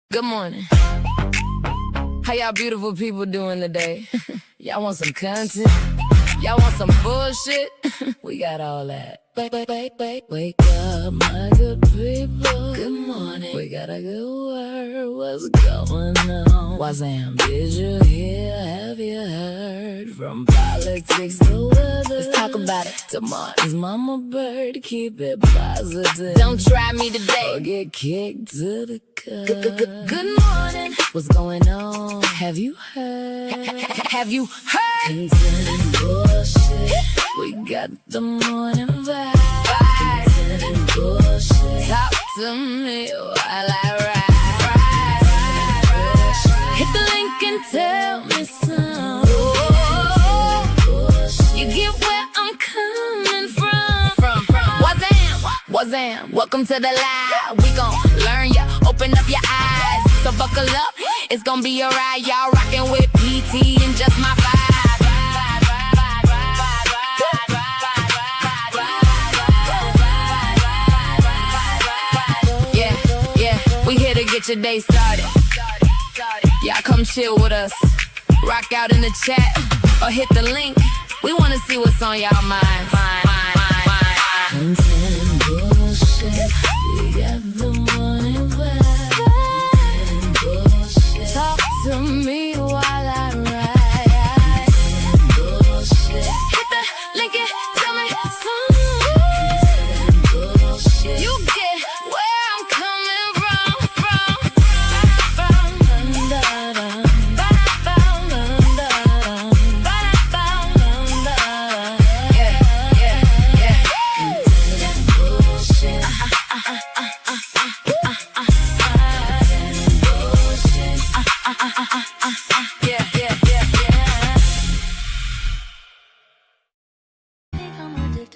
Good morning. How y'all beautiful people doing today? Y'all want some content? Y'all want some bullshit? We got all that. Wake up, my good people. Good morning. We got a good word. What's going on? Wazam, did you hear? Have you heard? From politics to weather. Let's talk about it. Tomorrow's mama bird. Keep it positive. Don't try me today or get kicked to the curb. Good morning. What's going on? Have you heard? Have you heard? Content and bullshit. We got the morning vibe. Content and bullshit. Talk to me while I ride. Hit the link and tell me some. You get where I'm coming from. Wazam, welcome to the live. We gon' learn ya, open up your eyes. So buckle up, it's gon' be a ride. Y'all rockin' with PT and just my vibe. We here to get your day started. Y'all come chill with us. Rock out in the chat or hit the link. We wanna see what's on y'all minds. Content and bullshit. We got the morning vibe. Content and bullshit. Talk to me while I ride. Content and bullshit. Hit the link and tell me something. Content and bullshit. You get where I'm coming from.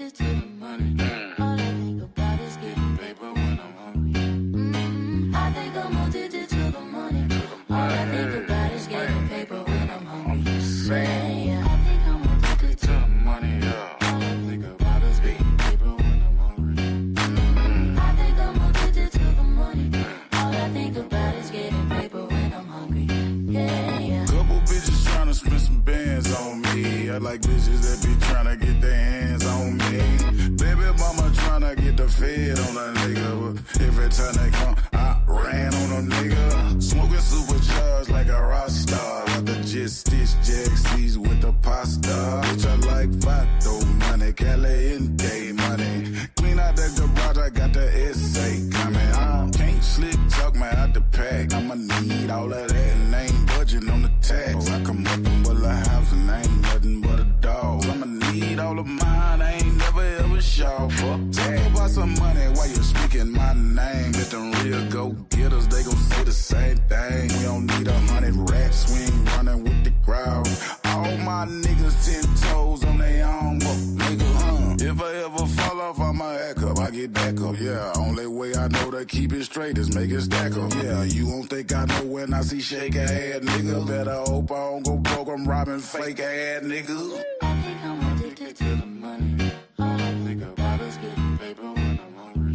To the money. All I think about is getting paper when I'm hungry. I think I'm addicted to the money. All I think about is getting paper when I'm hungry. Yeah. I think I'm addicted to the money. All I think about is getting paper when I'm hungry. I think I'm addicted to the money. All I think about is getting paper when I'm hungry. Yeah. Couple bitches tryna spend some bands on me. I like bitches that be tryna get their hands on me. Baby mama tryna get the fed on a nigga, but every time they come, I ran on a nigga. Smoking supercharged like a rock star. Got the jet stitch Jack C's with the pasta. Bitch, I like Vato money, Caliente money. Clean out the garage, I got the essay coming. I can't slick talk man out the pack. I'ma need all of that and I ain't budging on the tax. I come up and build a house and I ain't nothing but a dog. I'ma need all of mine, I ain't never ever show. Talk about some money while you're speaking my name. Let them real go-getters, they gon' say the same thing. We don't need 100 racks, we ain't running with the crowd. All my niggas 10 toes on their own, nigga, If I ever fall off, I'ma act up, I get back up, yeah. Only way I know to keep it straight is make it stack up, yeah. You won't think I know when I see shake ass nigga. Better hope I don't go broke, I'm robbing fake ass niggas. I think I'm addicted to the money. All I think about is getting paper when I'm hungry.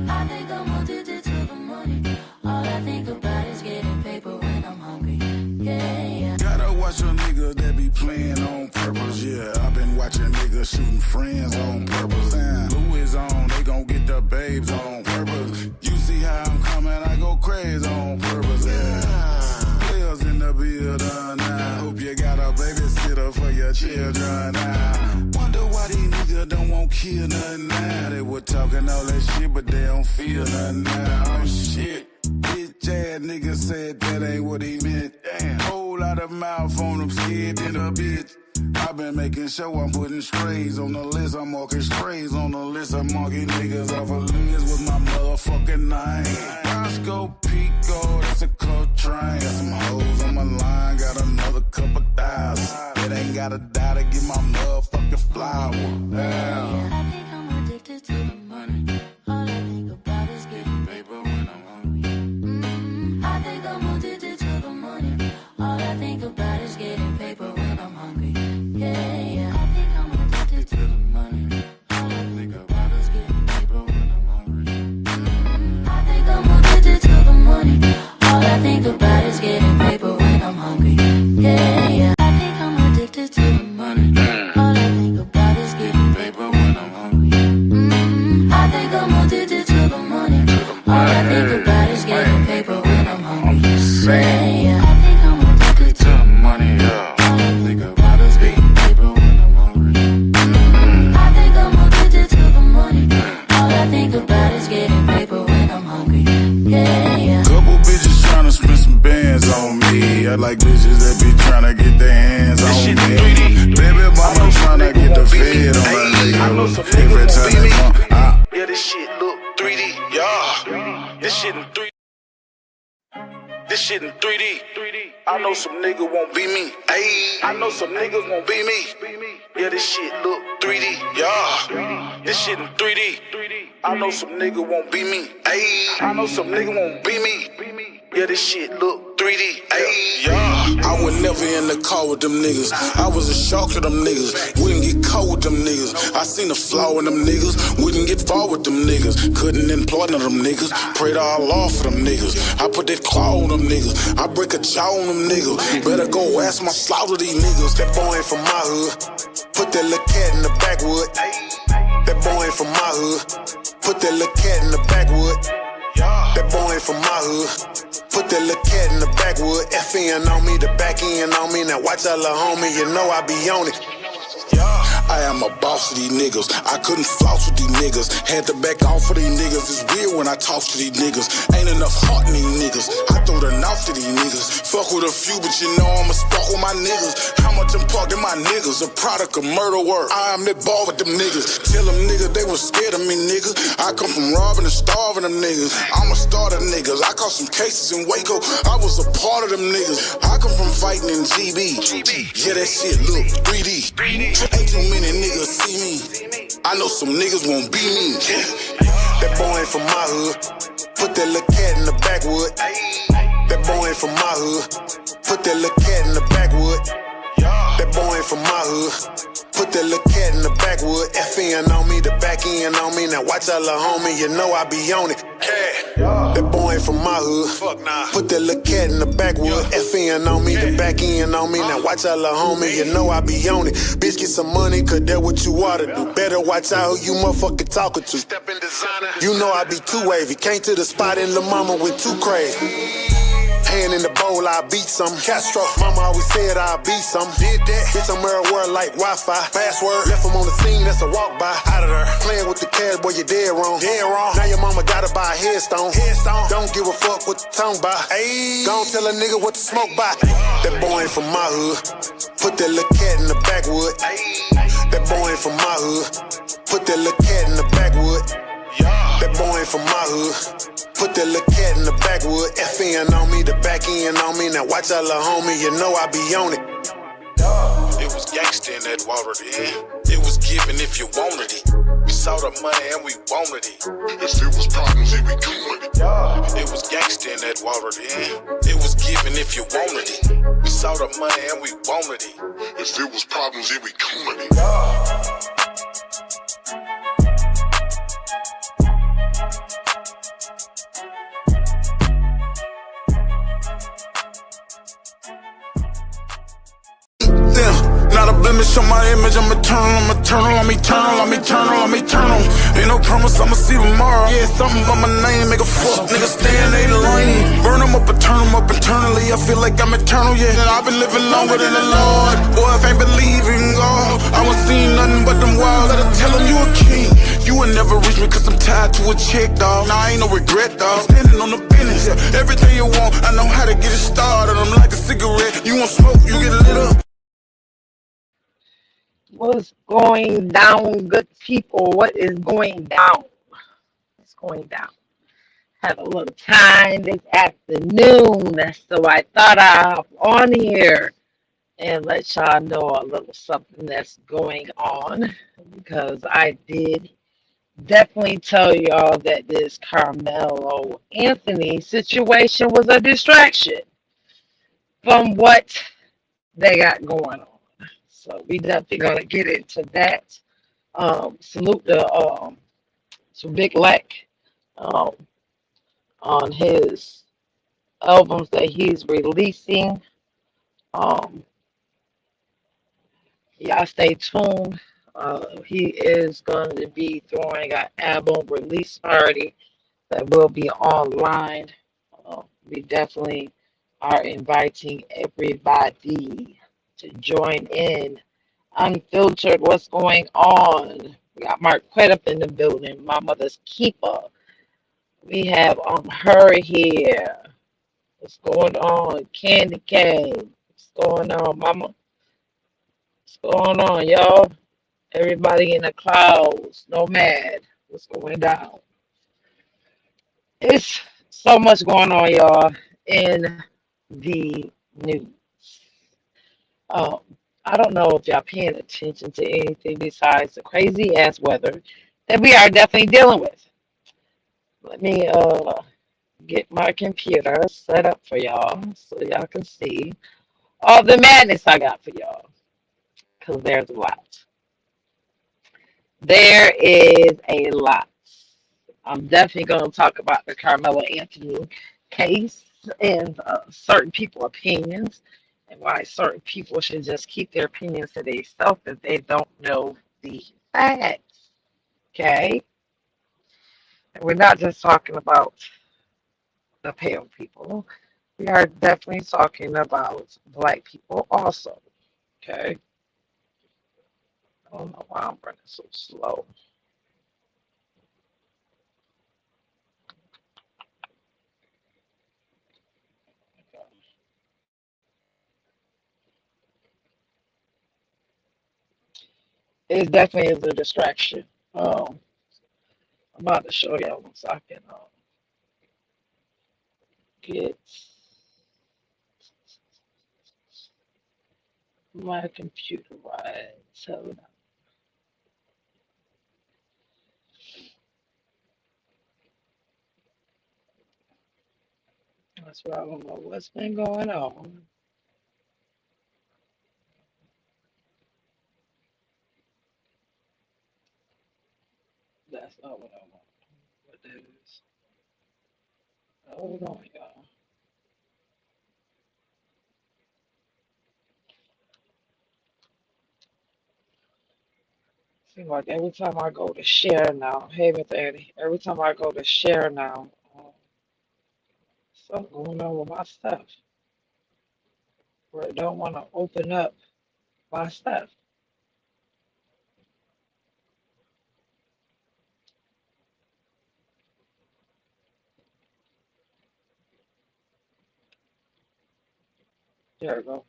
I think I'm addicted to the money. All I think about is getting paper when I'm hungry. Yeah. Gotta watch a nigga that be playing on purpose, yeah. I've been watching niggas shooting friends on purpose. And Louis on, they gon' get the babes on purpose. You see how I'm coming, I go crazy on purpose, yeah. Players in the building now. Hope you got a babysitter for your children now. Wonder why these niggas don't want kill nothing now. They were talking all that shit, but they don't feel nothing now. Oh shit. Bitch ass nigga said that ain't what he meant. Damn. Whole lot of mouth on him, scared in a bitch. I've been making sure I'm putting strays on the list. I'm marking strays on the list. I'm marking niggas off a list with my motherfucking name. Roscoe Pico, that's a cold train. Got some hoes on my line, got another couple thousand. It ain't gotta die to get my motherfucking flower. Damn. I think I'm addicted to the money. All I think about is getting paper when I'm hungry. I think I'm addicted to the money. All I think about is getting paper when I'm hungry. Yeah. I think I'm addicted to the money. All I think about is getting paper when I'm hungry. I think I'm addicted Couple bitches tryna spend some bands on me. I like bitches that be tryna get their hands on me. Baby mama tryna get the fed on her nigga. Every time they come, yeah, this shit look 3D. Yeah, this shit in 3D. This shit in 3D. I know some niggas won't be me. Ayy, I know some niggas won't be me. Yeah, this shit look 3D. Yeah, this shit in 3D. I know some niggas won't be me. Ayy, I know some niggas won't be me. Yeah, this shit look 3D. Ayy, yeah. I was never in the car with them niggas. I was a shock of them niggas. Wouldn't get caught with them niggas. I seen the flaw in them niggas. Wouldn't get far with them niggas. Couldn't employ none of them niggas. Pray to Allah for them niggas. I put that claw on them niggas. I break a jaw on them niggas. Better go ask my slaughter these niggas. That boy ain't from my hood. Put that little cat in the backwood. That boy ain't from my hood. Put that little cat in the backwood. That boy ain't from my hood. Put that little cat in the backwood. FN on me, the back end on me. Now watch out, little homie, you know I be on it. I am a boss of these niggas. I couldn't floss with these niggas. Had to back off for these niggas. It's weird when I talk to these niggas. Ain't enough heart in these niggas. I throw the knife to these niggas. Fuck with a few, but you know I'ma spark with my niggas. How much I'm parked in my niggas? A product of murder work. I am that ball with them niggas. Tell them niggas they was scared of me, niggas. I come from robbing and starving them niggas. I'm a starter niggas. I caught some cases in Waco. I was a part of them niggas. I come from fighting in GB. Yeah, that shit look 3D. Ain't too many niggas see me. I know some niggas won't be me. That boy ain't from my hood. Put that little cat in the backwood. That boy ain't from my hood. Put that little cat in the backwood. That boy ain't from my hood. Put that little cat in the backwood. FN on me, the back end on me. Now watch out, little homie, you know I be on it. That boy ain't from my hood. Fuck nah. Put that little cat in the backwood. FN on me, the back end on me. Now watch out, little homie, you know I be on it. Bitch, get some money, cause that's what you ought to do. Better watch out who you motherfucking talking to. Step in designer. You know I be too wavy. Came to the spot and Lil' Mama went too crazy. Hand in the bowl, I beat some. Castro, mama always said I beat some. Did that. Bitch, I'm everywhere like Wi-Fi. Password, left him on the scene, that's a walk by. Out of there. Playing with the cash, boy, you dead wrong. Dead wrong. Now your mama gotta buy a headstone. Headstone. Don't give a fuck what the tongue by. Ayy. Don't tell a nigga what to smoke by. That boy ain't from my hood. Put that little cat in the backwood. That boy ain't from my hood. Put that little cat in the backwood. That boy ain't from my hood. Put that little cat in the backwood. FN on me, the back end on me. Now watch out, little homie, you know I be on it. It was gangsta in that water then. It was giving if you wanted it. We saw the money and we wanted it. If it was problems, it we doing it. It was gangsta in that water then. It was giving if you wanted it. We saw the money and we wanted it. If it was problems, it we doing it. Not a blemish on my image, I'm eternal, Ain't no promise I'ma see tomorrow. Yeah, something about my name, make a fuck nigga stay in they lane. Burn them up and turn them up internally. I feel like I'm eternal, yeah. I've been living longer than the Lord. Boy, if I ain't believing God, I won't see nothing but them wild. Gotta tell him you a king. You will never reach me cause I'm tied to a chick, dog. Nah, I ain't no regret, dog. Standing on the business, yeah. Everything you want, I know how to get it started. I'm like a cigarette, you want smoke, you get lit up. What's going down, good people? What is going down? What's going down? Have a little time this afternoon, so I thought I'd hop on here and let y'all know a little something that's going on, because I did definitely tell y'all that this Carmelo Anthony situation was a distraction from what they got going on. So we definitely gonna get into that. Salute to Big Lack on his albums that he's releasing. Y'all stay tuned. He is going to be throwing an album release party that will be online. We definitely are inviting everybody to join in. Unfiltered, what's going on? We got Mark Quett up in the building, my mother's keeper. We have her here. What's going on? Candy cane. What's going on, mama? What's going on, y'all? Everybody in the clouds. Nomad. What's going down? It's so much going on, y'all, in the news. Um, I don't know if y'all paying attention to anything besides the crazy ass weather that we are definitely dealing with. Let me get my computer set up for y'all so y'all can see all the madness I got for y'all. Because there's a lot. There is a lot. I'm definitely going to talk about the Carmelo Anthony case and certain people's opinions and why certain people should just keep their opinions to themselves if they don't know the facts. Okay? And we're not just talking about the pale people. We are definitely talking about black people also. Okay? I don't know why I'm running so slow. It definitely is a distraction. Um, I'm about to show y'all once I can get my computer right. So that's why I don't know what's been going on. That's not what I want. What that is. Hold on, y'all. Seems like every time I go to share now, hey, Miss Annie, every time I go to share now, something going on with my stuff where it don't want to open up my stuff. There we go.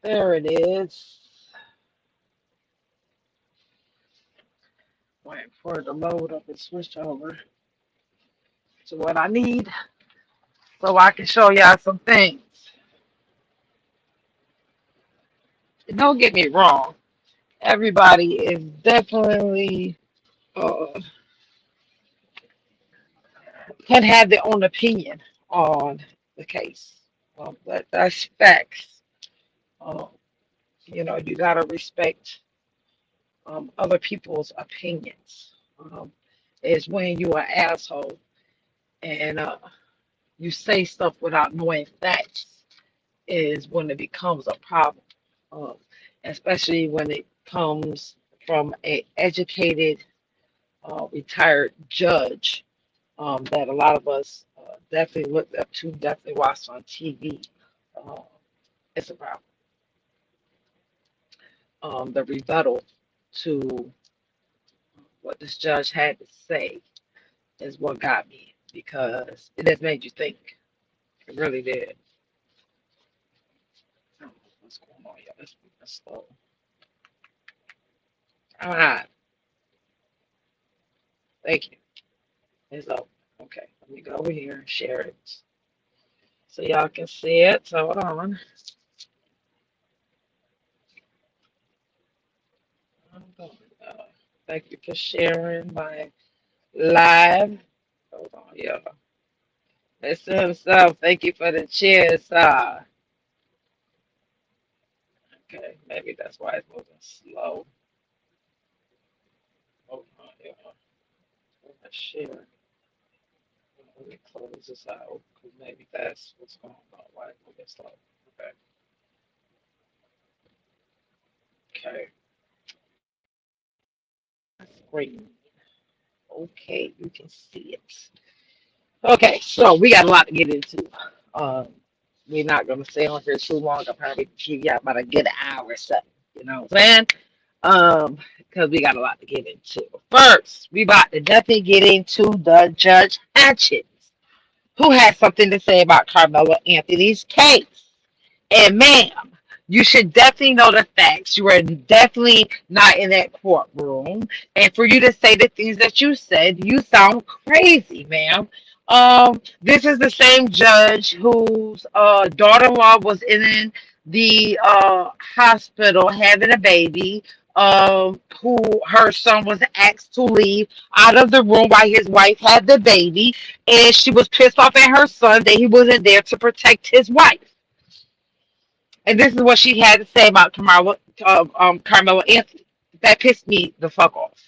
There it is. Waiting for it to load up and switch over to what I need so I can show y'all some things. And don't get me wrong, everybody is definitely uh, can have their own opinion on the case. That's facts. Um, you gotta respect other people's opinions. Is when you are an asshole and you say stuff without knowing facts is when it becomes a problem, um, especially when it comes from a educated, retired judge that a lot of us definitely looked up to, definitely watched on TV. Uh, it's a problem. The rebuttal to what this judge had to say is what got me because it just made you think. It really did. What's going on, y'all? Let's move this slow. All right. Thank you. It's up. Okay. Let me go over here and share it so y'all can see it. So hold on. Thank you for sharing my live. Hold on, y'all. Mr. himself, thank you for the cheers. Okay, maybe that's why it's moving slow. Hold on, y'all. Let's share. Let me close this out because maybe that's what's going on. Why it's moving slow? Okay. Okay. That's great. Okay, you can see it. Okay, so we got a lot to get into. Um, we're not gonna stay on here too long. I'll probably give you about a good hour or so. You know what I'm saying? Because we got a lot to get into. First, we about to definitely get into the Judge Hatchett, who has something to say about Carmelo Anthony's case. And ma'am, you should definitely know the facts. You are definitely not in that courtroom. And for you to say the things that you said, you sound crazy, ma'am. This is the same judge whose daughter-in-law was in the hospital having a baby. Who her son was asked to leave out of the room while his wife had the baby, and she was pissed off at her son that he wasn't there to protect his wife. And this is what she had to say about Carmelo Anthony. That pissed me the fuck off.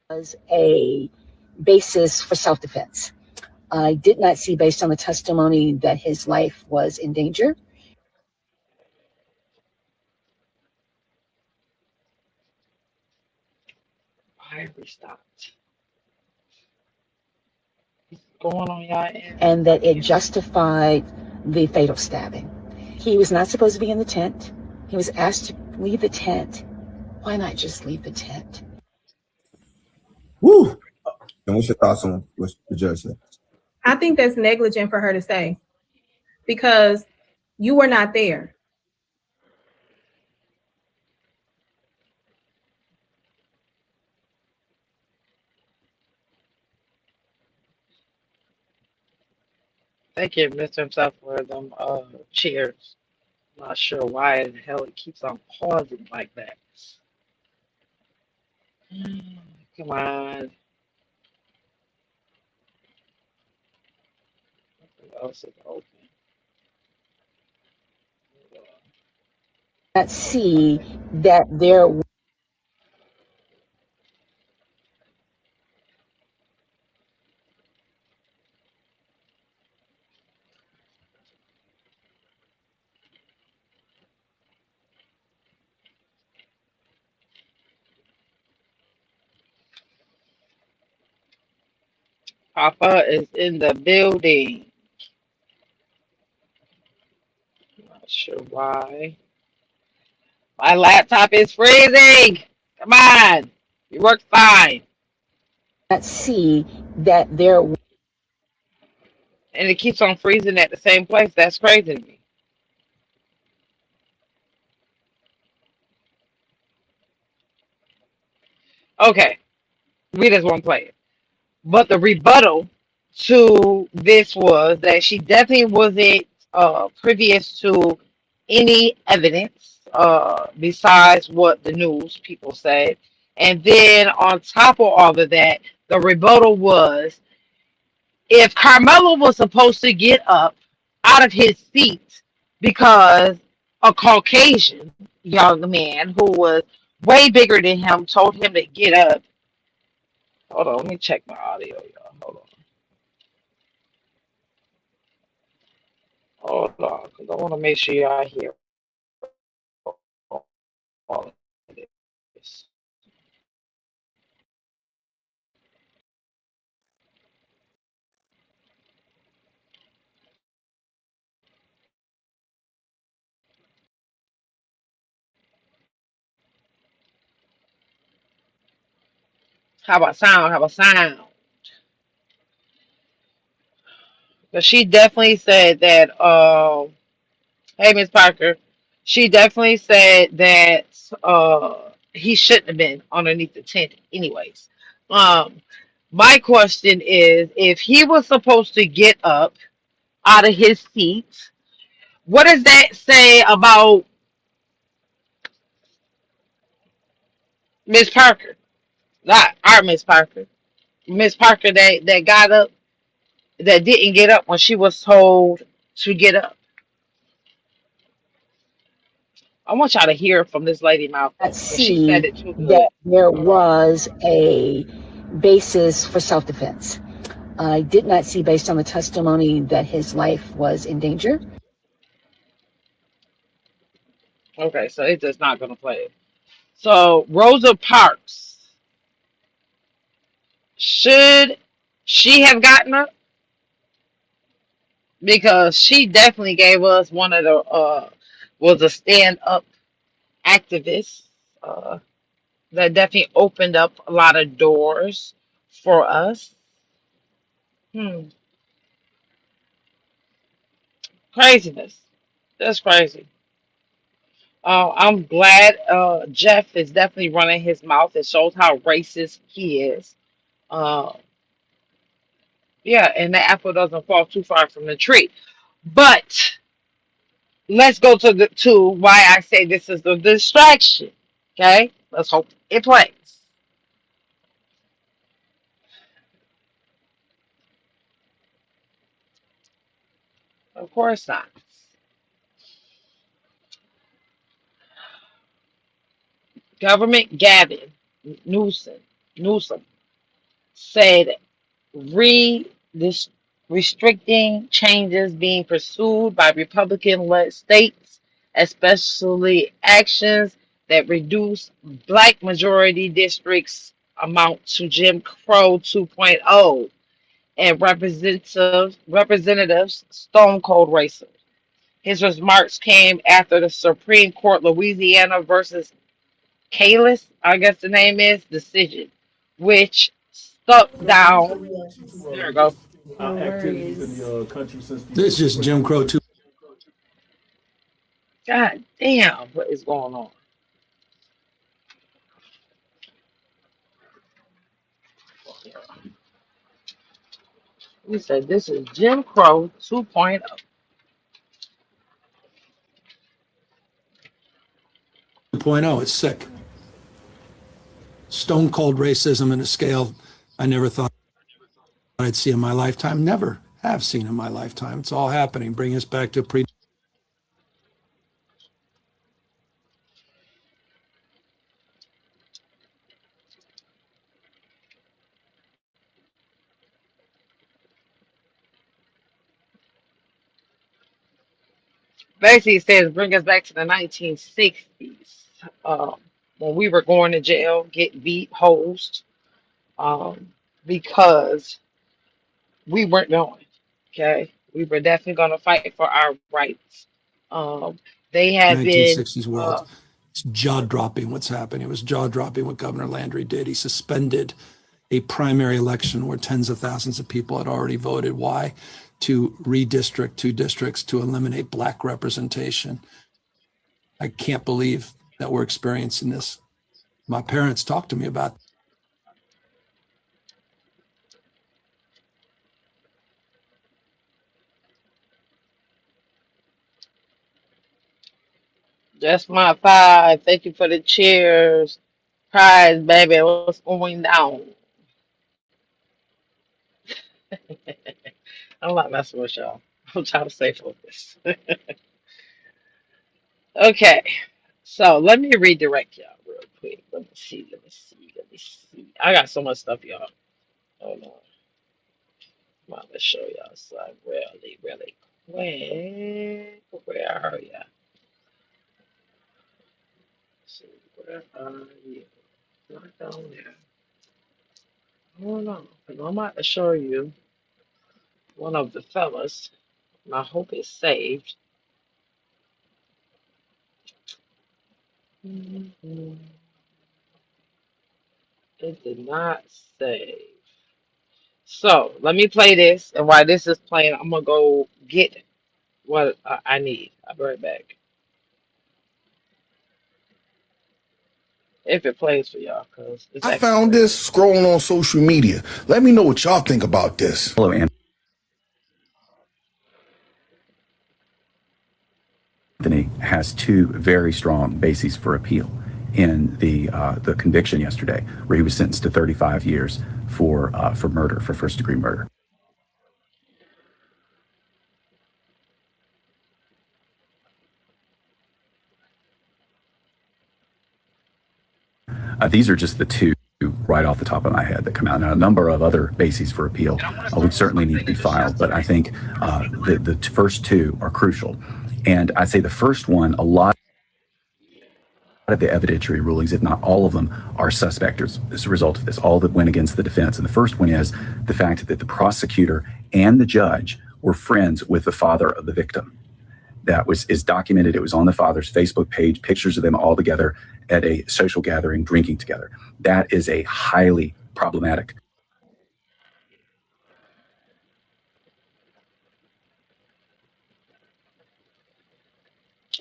Was a basis for self-defense. I did not see, based on the testimony, that his life was in danger. Why have we stopped? What's going on, y'all? And that it justified the fatal stabbing. He was not supposed to be in the tent. He was asked to leave the tent. Why not just leave the tent? Woo! And what's your thoughts on what the judge said? I think that's negligent for her to say, because you were not there. Thank you, Mr. himself, for them cheers. I'm not sure why the hell it keeps on pausing like that. Come on. What else is open? Let's see that there. Papa is in the building. Not sure why. My laptop is freezing. Come on. It works fine. Let's see that there. And it keeps on freezing at the same place. That's crazy to me. Okay. We just won't play it. But the rebuttal to this was that she definitely wasn't previous to any evidence besides what the news people said. And then on top of all of that, the rebuttal was, if Carmelo was supposed to get up out of his seat because a Caucasian young man who was way bigger than him told him to get up. Hold on, let me check my audio, y'all. Hold on, because I want to make sure y'all hear all of this. How about sound? How about sound? But she definitely said that, hey, Miss Parker, she definitely said that he shouldn't have been underneath the tent anyways. My question is, if he was supposed to get up out of his seat, what does that say about Miss Parker? Not our Miss Parker. Miss Parker that got up, that didn't get up when she was told to get up. I want y'all to hear from this lady mouth. Let's She see said it too good. that there was a basis for self-defense. I did not see, based on the testimony, that his life was in danger. Okay, so it's just not gonna play it. So Rosa Parks, should she have gotten up? Because she definitely gave us one of the was a stand up activists that definitely opened up a lot of doors for us. Craziness. That's crazy. I'm glad Jeff is definitely running his mouth. It shows how racist he is. Uh, yeah, and the apple doesn't fall too far from the tree. But let's go to why I say this is the distraction. Okay, let's hope it plays. Of course not. Government Gavin Newsom said this restricting changes being pursued by Republican-led states, especially actions that reduce black majority districts, amount to Jim Crow 2.0 and representatives stone cold racist. His remarks came after the Supreme Court Louisiana versus Kalis, I guess the name is, decision, which stuck down. There we go. Activities in the country since This is Jim Crow too. God damn, what is going on? We said this is Jim Crow 2.0. 2.0. It's sick. Stone cold racism in a scale I never thought I'd see in my lifetime. Never have seen in my lifetime. It's all happening. Bring us back to pre. Basically, it says bring us back to the 1960s when we were going to jail, get beat, hosed, because we weren't going. Okay, we were definitely going to fight for our rights. They had been 1960s world. It's jaw dropping what's happening. It was jaw dropping what Governor Landry did. He suspended a primary election where tens of thousands of people had already voted. Why? To redistrict 2 districts to eliminate black representation. I can't believe that we're experiencing this. My parents talked to me about just my 5. Thank you for the cheers. Prize, baby. What's going down? I'm not messing with y'all. I'm trying to stay focused. Okay. So let me redirect y'all real quick. Let me see. I got so much stuff, y'all. Hold on. I'm about to show y'all something really, really quick. Where are ya? See, where are you? Not down there. Hold on. I'm about to show you one of the fellas. And I hope it's saved. Mhm. It did not save. So let me play this, and while this is playing, I'm gonna go get what I need. I'll be right back. If it plays for y'all, because it's I acting found crazy. this scrolling on social media. Let me know what y'all think about this. Hello, Anthony has 2 very strong bases for appeal in the conviction yesterday, where he was sentenced to 35 years for murder, for first-degree murder. These are just the 2 right off the top of my head that come out. Now, a number of other bases for appeal would certainly need to be filed, but I think the first 2 are crucial. And I'd say the first one, a lot of the evidentiary rulings, if not all of them, are suspect as a result of this, all that went against the defense. And the first one is the fact that the prosecutor and the judge were friends with the father of the victim. that is documented. It was on the father's Facebook page, pictures of them all together at a social gathering, drinking together. That is a highly problematic.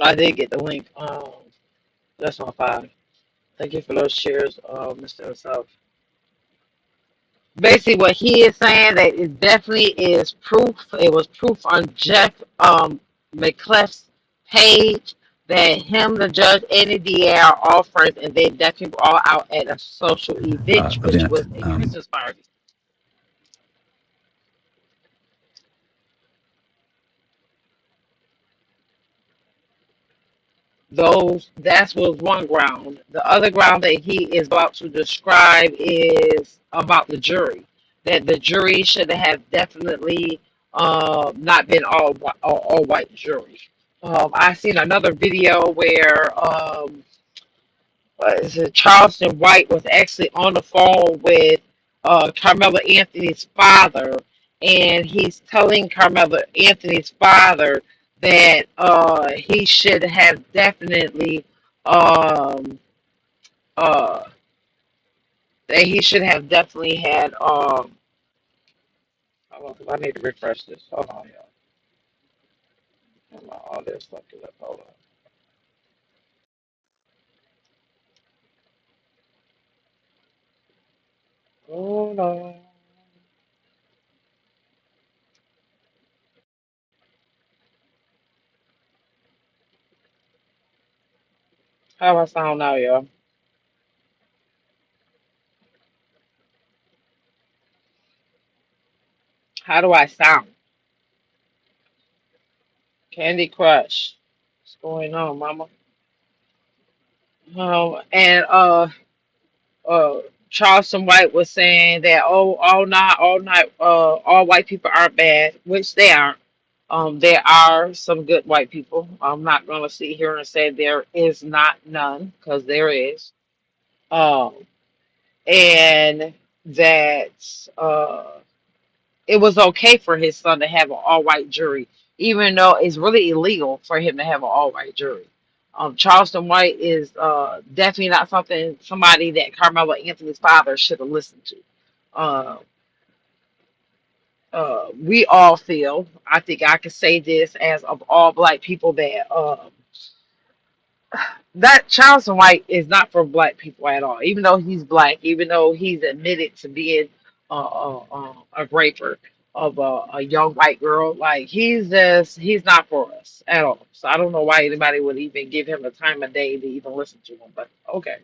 I did get the link. That's on fire. Thank you for those shares, Mr. Asaf. Basically, what he is saying that it definitely is proof. It was proof on Jeff McCleff's page that him, the judge, and the DA are all friends, and they definitely were all out at a social event, which Event. was a Christmas party. That's was one ground. The other ground that he is about to describe is about the jury. That the jury should have definitely not been all white jury. I seen another video where what is it, Charleston White was actually on the phone with Carmelo Anthony's father, and he's telling Carmelo Anthony's father that he should have definitely um, uh, that he should have definitely had hold on, 'cause I need to refresh this. Hold on, y'all. Hold on, all this stuff is up. Hold on. How I sound now, y'all? How do I sound? Candy Crush. What's going on, mama? And Charleston White was saying that all white people aren't bad, which they aren't. There are some good white people. I'm not gonna sit here and say there is not none, because there is. Um, and that it was okay for his son to have an all-white jury, even though it's really illegal for him to have an all-white jury. Charleston White is definitely not somebody that Carmelo Anthony's father should have listened to. Uh, we all feel, I think I can say this as of all black people, that that Charleston White is not for black people at all. Even though he's black, even though he's admitted to being a raper of a young white girl, like he's not for us at all. So I don't know why anybody would even give him the time of day to even listen to him. But okay,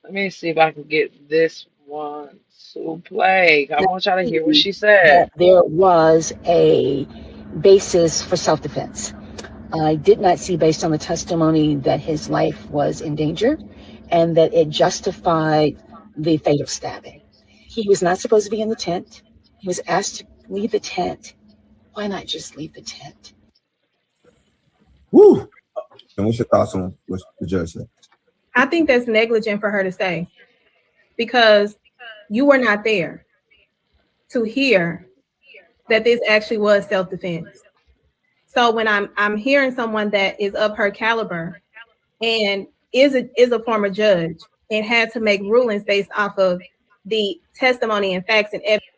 let me see if I can get this one to play. I want y'all to hear what she said. That there was a basis for self-defense. I did not see, based on the testimony, that his life was in danger and that it justified the fatal stabbing. He was not supposed to be in the tent. He was asked to leave the tent. Why not just leave the tent? Woo! And what's your thoughts on what the judge said? I think that's negligent for her to say, because you were not there to hear that this actually was self-defense. So when I'm hearing someone that is of her caliber and is a former judge and had to make rulings based off of the testimony and facts and evidence.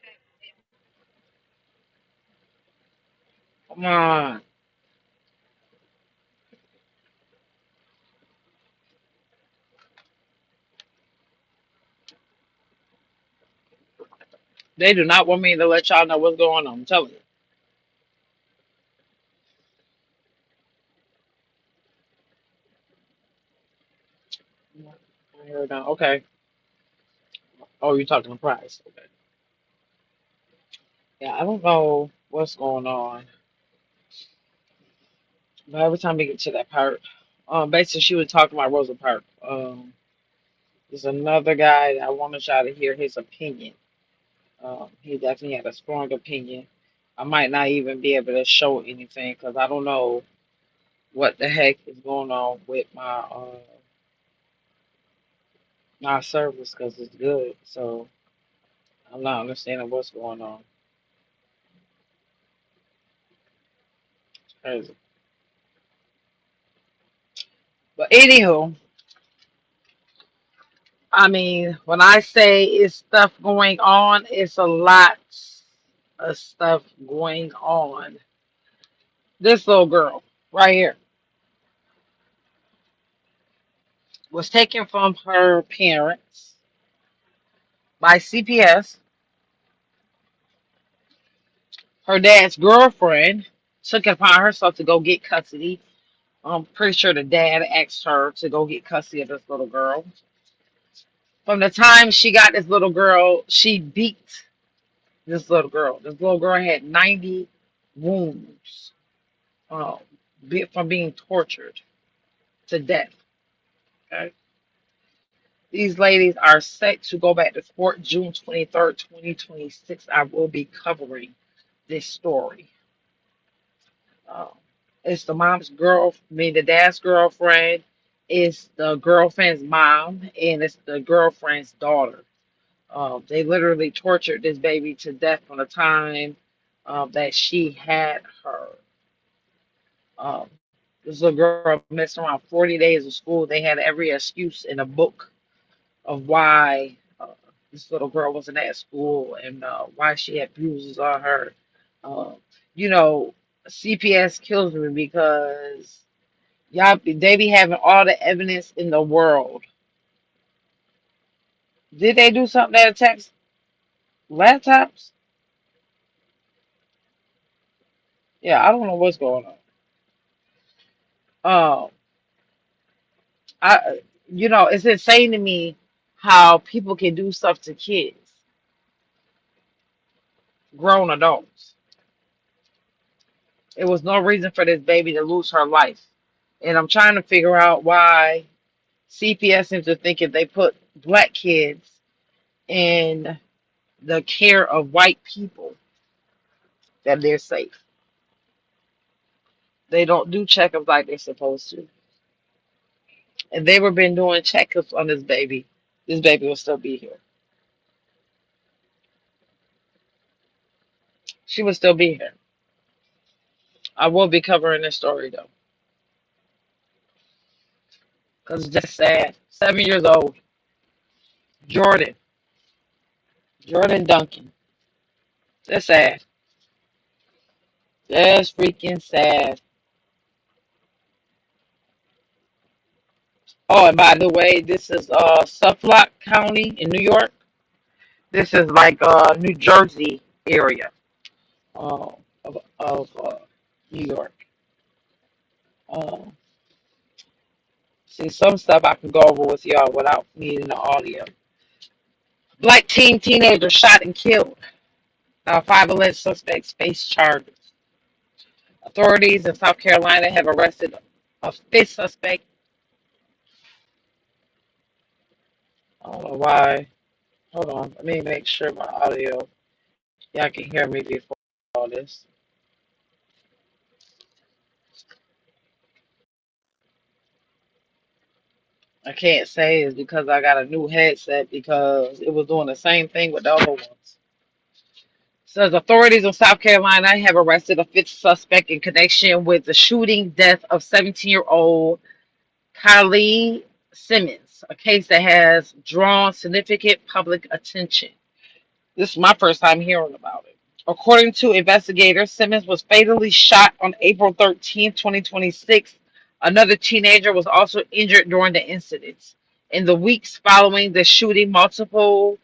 Come on. They do not want me to let y'all know what's going on. I'm telling you. Here we go. Okay. Oh, you're talking to Price. Okay. Yeah, I don't know what's going on. But every time we get to that part, basically she was talking about Rosa Parks. There's another guy that I wanted y'all to hear his opinion. He definitely had a strong opinion. I might not even be able to show anything because I don't know what the heck is going on with my service, because it's good. So I'm not understanding what's going on. It's crazy. But anywho, I mean, when I say it's stuff going on, it's a lot of stuff going on. This little girl right here was taken from her parents by CPS. Her dad's girlfriend took it upon herself to go get custody. I'm pretty sure the dad asked her to go get custody of this little girl. From the time she got this little girl, she beat this little girl. This little girl had 90 wounds um, from being tortured to death. Okay? These ladies are set to go back to court June 23rd, 2026. I will be covering this story. Um, it's the mom's the dad's girlfriend, it's the girlfriend's mom, and it's the girlfriend's daughter. They literally tortured this baby to death from the time that she had her. Um, this little girl missed around 40 days of school. They had every excuse in the book of why this little girl wasn't at school and why she had bruises on her. Um, you know, CPS kills me because they be having all the evidence in the world. Did they do something that attacks laptops? Yeah, I don't know what's going on. I, it's insane to me how people can do stuff to kids, grown adults. It was no reason for this baby to lose her life. And I'm trying to figure out why CPS seems to think if they put black kids in the care of white people, that they're safe. They don't do checkups like they're supposed to. If they were been doing checkups on this baby will still be here. She would still be here. I will be covering this story though, because it's just sad. 7 years old, Jordan, Jordan Duncan. That's sad. That's freaking sad. Oh, and by the way, this is Suffolk County in New York. This is like New Jersey area of New York. Um, see, some stuff I can go over with y'all without needing the audio. Black teenager shot and killed. Five alleged suspects face charges. Authorities in South Carolina have arrested a fifth suspect. I don't know why. Hold on. Let me make sure my audio. Y'all can hear me before all this. I can't say it's because I got a new headset because it was doing the same thing with the other ones. Says authorities in South Carolina have arrested a fifth suspect in connection with the shooting death of 17-year-old Kylie Simmons, a case that has drawn significant public attention. This is my first time hearing about it. According to investigators, Simmons was fatally shot on April 13th, 2026. Another teenager was also injured during the incidents. In the weeks following the shooting, multiple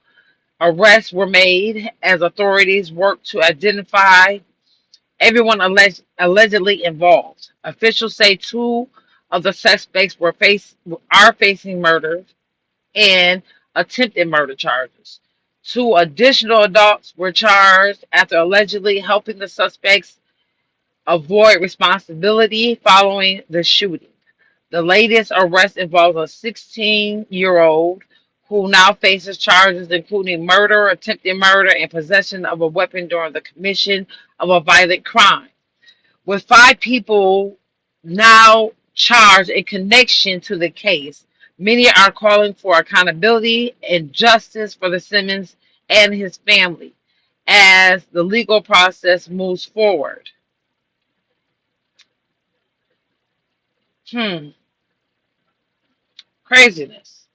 arrests were made as authorities worked to identify everyone allegedly involved. Officials say two of the suspects are facing murder and attempted murder charges. Two additional adults were charged after allegedly helping the suspects avoid responsibility following the shooting. The latest arrest involves a 16-year-old who now faces charges including murder, attempted murder, and possession of a weapon during the commission of a violent crime. With 5 people now charged in connection to the case, many are calling for accountability and justice for the Simmons and his family as the legal process moves forward. Craziness.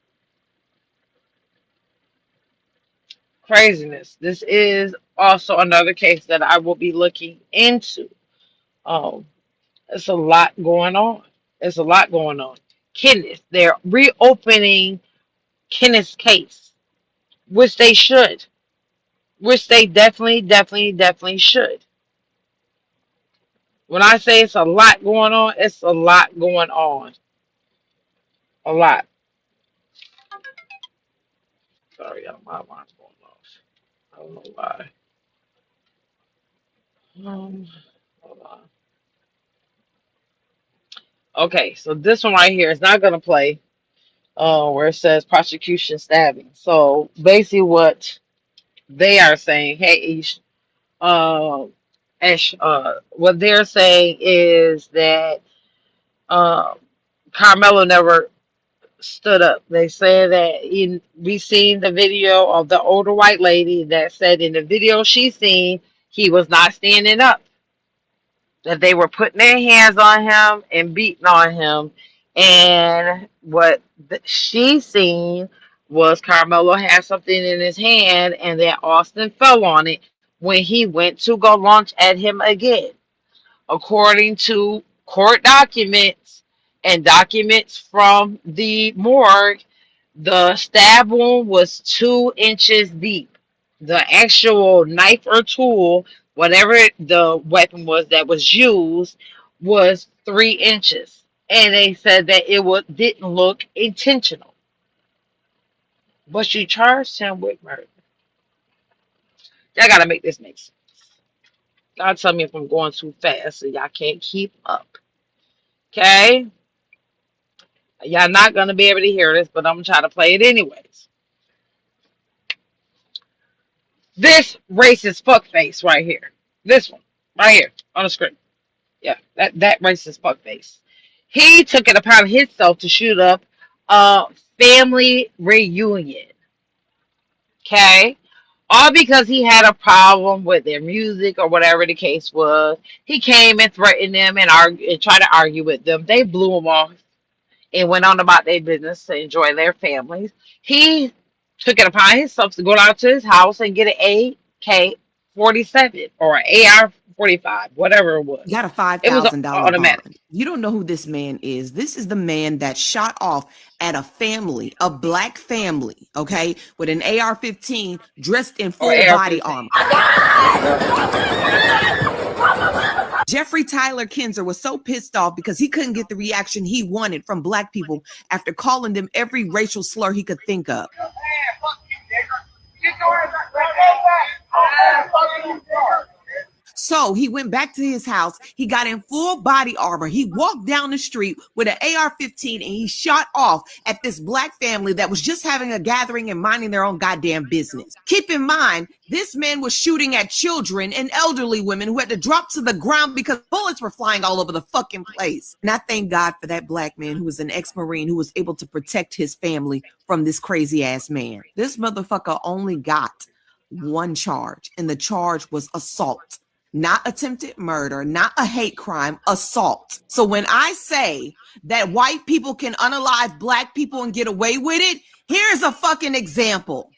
Craziness. This is also another case that I will be looking into. Um, it's a lot going on. It's a lot going on. Kenneth, they're reopening Kenneth's case, which they should. Which they definitely should. When I say it's a lot going on, it's a lot going on. A lot. Sorry, y'all, my alarm's going off. I don't know why. Hold on. Okay, so this one right here is not gonna play. Where it says prosecution stabbing. So basically, what they are saying, hey, Ish, Ash, what they're saying is that Carmelo never stood up. They said that we seen the video of the older white lady that said in the video she seen he was not standing up. That they were putting their hands on him and beating on him. And what she seen was Carmelo had something in his hand and that Austin fell on it when he went to go launch at him again. According to court documents and documents from the morgue, the stab wound was 2 inches deep. The actual knife or tool, whatever the weapon was that was used, was 3 inches. And they said that it didn't look intentional. But you charged him with murder. Y'all gotta make this make sense. God tell me if I'm going too fast so y'all can't keep up. Okay? Y'all not gonna be able to hear this, but I'm gonna try to play it anyways. This racist fuckface right here. This one. Right here on the screen. Yeah, that racist fuckface. He took it upon himself to shoot up a family reunion. Okay? All because he had a problem with their music or whatever the case was. He came and threatened them and tried to argue with them. They blew him off and went on about their business to enjoy their families. He took it upon himself to go out to his house and get an AK-47 or an AR-45, whatever it was. Got a $5,000 bond. You don't know who this man is. This is the man that shot off at a family, a black family, okay, with an AR-15 dressed in full body armor. Jeffrey Tyler Kinzer was so pissed off because he couldn't get the reaction he wanted from black people after calling them every racial slur he could think of. So he went back to his house. He got in full body armor. He walked down the street with an AR-15 and he shot off at this black family that was just having a gathering and minding their own goddamn business. Keep in mind, this man was shooting at children and elderly women who had to drop to the ground because bullets were flying all over the fucking place. And I thank God for that black man who was an ex-Marine who was able to protect his family from this crazy ass man. This motherfucker only got one charge, and the charge was assault. Not attempted murder, not a hate crime, assault. So when I say that white people can unalive black people and get away with it, here's a fucking example.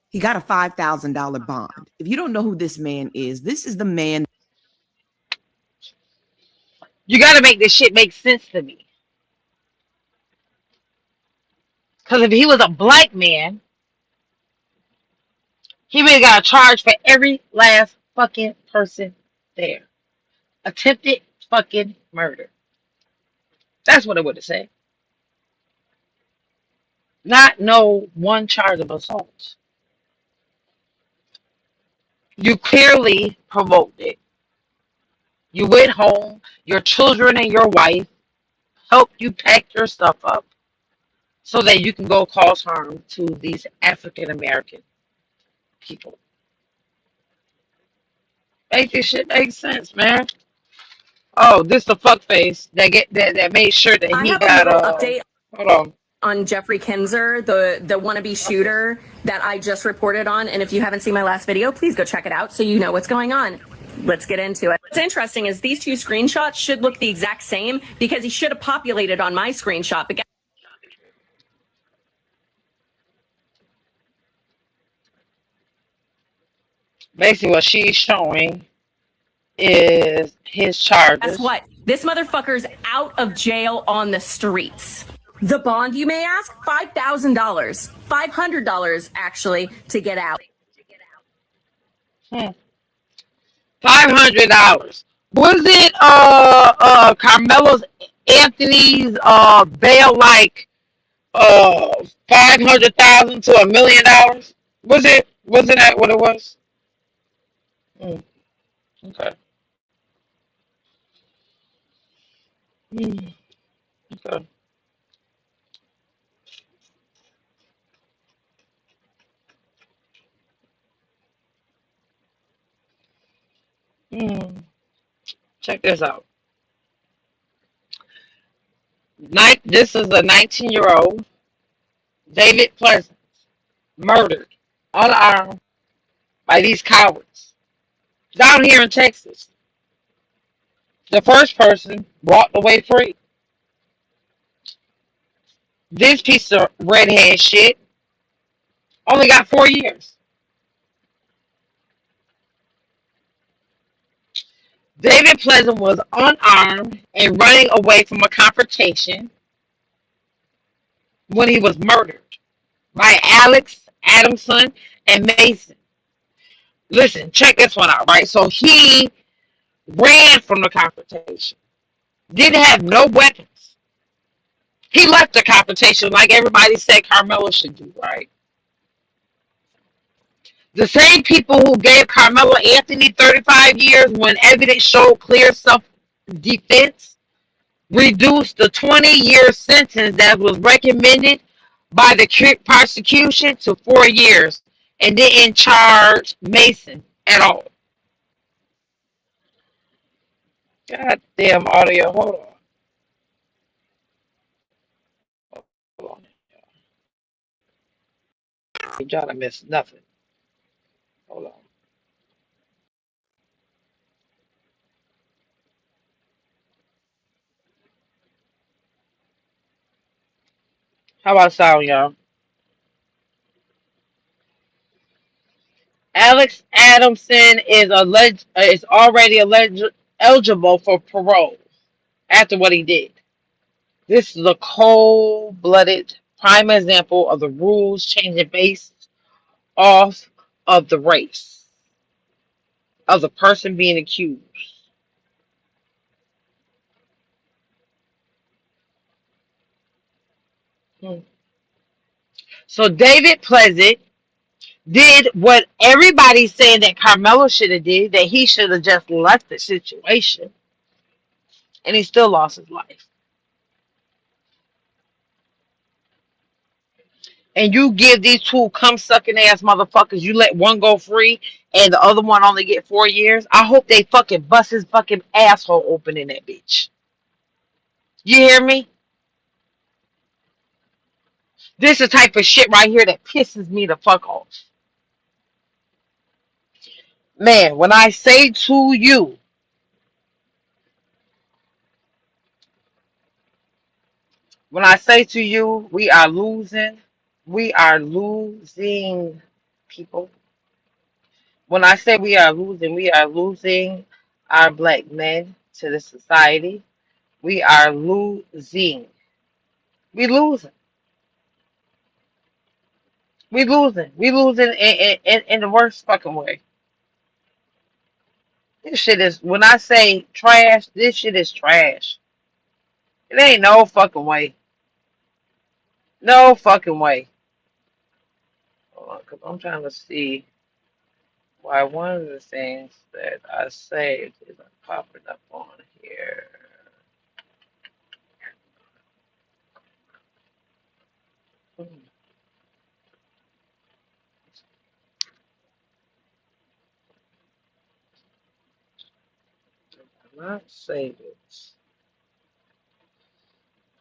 He got a $5,000 bond. If you don't know who this man is, this is the man. You got to make this shit make sense to me. Because if he was a black man, he would have got a charge for every last fucking person there. Attempted fucking murder. That's what it would have said. Not no one charge of assault. You clearly provoked it. You went home, your children and your wife helped you pack your stuff up so that you can go cause harm to these African American people. Make this shit make sense, man. Oh, this the fuckface that made sure that he got a update. Hold on Jeffrey Kinzer, the wannabe shooter that I just reported on. And if you haven't seen my last video, please go check it out so you know what's going on. Let's get into it. What's interesting is these two screenshots should look the exact same because he should have populated on my screenshot. But Basically, what she's showing is his Guess charges. what? This motherfucker's out of jail on the streets. The bond, you may ask, $5,000, $500 actually, to get out. $500. Was it Carmelo Anthony's bail like 500,000 to $1 million? Wasn't that what it was? Mm, okay. Mm, okay. Mm, check this out. This is a 19-year-old David Pleasant murdered unarmed by these cowards down here in Texas. The first person walked away free. This piece of redhead shit only got 4 years. David Pleasant was unarmed and running away from a confrontation when he was murdered by Alex Adamson and Mason. Listen, check this one out, right? So he ran from the confrontation, didn't have no weapons. He left the confrontation like everybody said Carmelo should do, right? The same people who gave Carmelo Anthony 35 years when evidence showed clear self-defense reduced the 20-year sentence that was recommended by the prosecution to 4 years and didn't charge Mason at all. Goddamn audio. Hold on. Y'all done missed nothing. Hold on. How about sound, y'all? Alex Adamson is already eligible for parole after what he did. This is a cold-blooded prime example of the rules changing based off of the race of the person being accused. So David Pleasant did what everybody's saying that Carmelo should have did, that he should have just left the situation, and he still lost his life. And you give these two cum sucking ass motherfuckers, you let one go free and the other one only get 4 years. I hope they fucking bust his fucking asshole open in that bitch. You hear me? This is the type of shit right here that pisses me the fuck off. Man, when I say to you, we are losing people. When I say we are losing our black men to the society. We are losing. We losing. We losing. We losing in the worst fucking way. This shit is, when I say trash, this shit is trash. It ain't no fucking way. No fucking way. Hold on, 'cause I'm trying to see why one of the things that I saved isn't popping up on here. I'm not save it.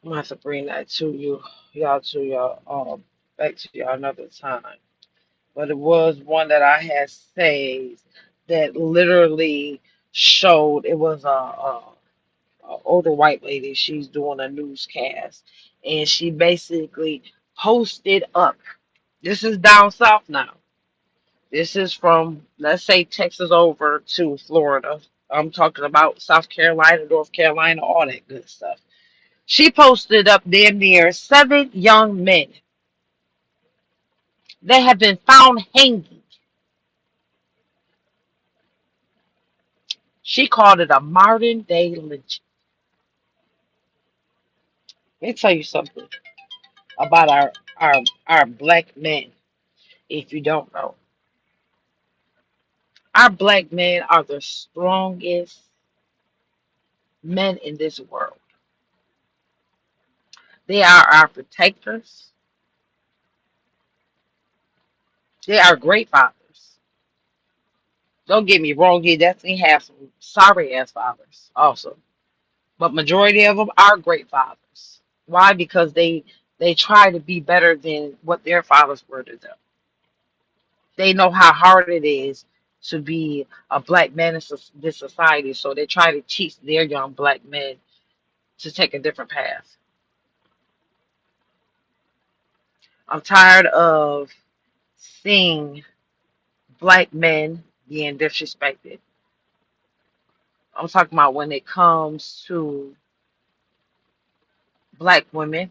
I'm gonna have to bring that to y'all back to y'all another time. But it was one that I had saved that literally showed. It was a older white lady. She's doing a newscast, and she basically posted up. This is down south now. This is from, let's say, Texas over to Florida. I'm talking about South Carolina, North Carolina, all that good stuff. She posted up damn near 7 young men that have been found hanging. She called it a modern day lynching. Let me tell you something about our black men, if you don't know. Our black men are the strongest men in this world. They are our protectors. They are great fathers. Don't get me wrong, he definitely has some sorry ass fathers also. But majority of them are great fathers. Why? Because they try to be better than what their fathers were to them. They know how hard it is to be a black man in this society, so they try to teach their young black men to take a different path. I'm tired of seeing black men being disrespected. I'm talking about when it comes to black women,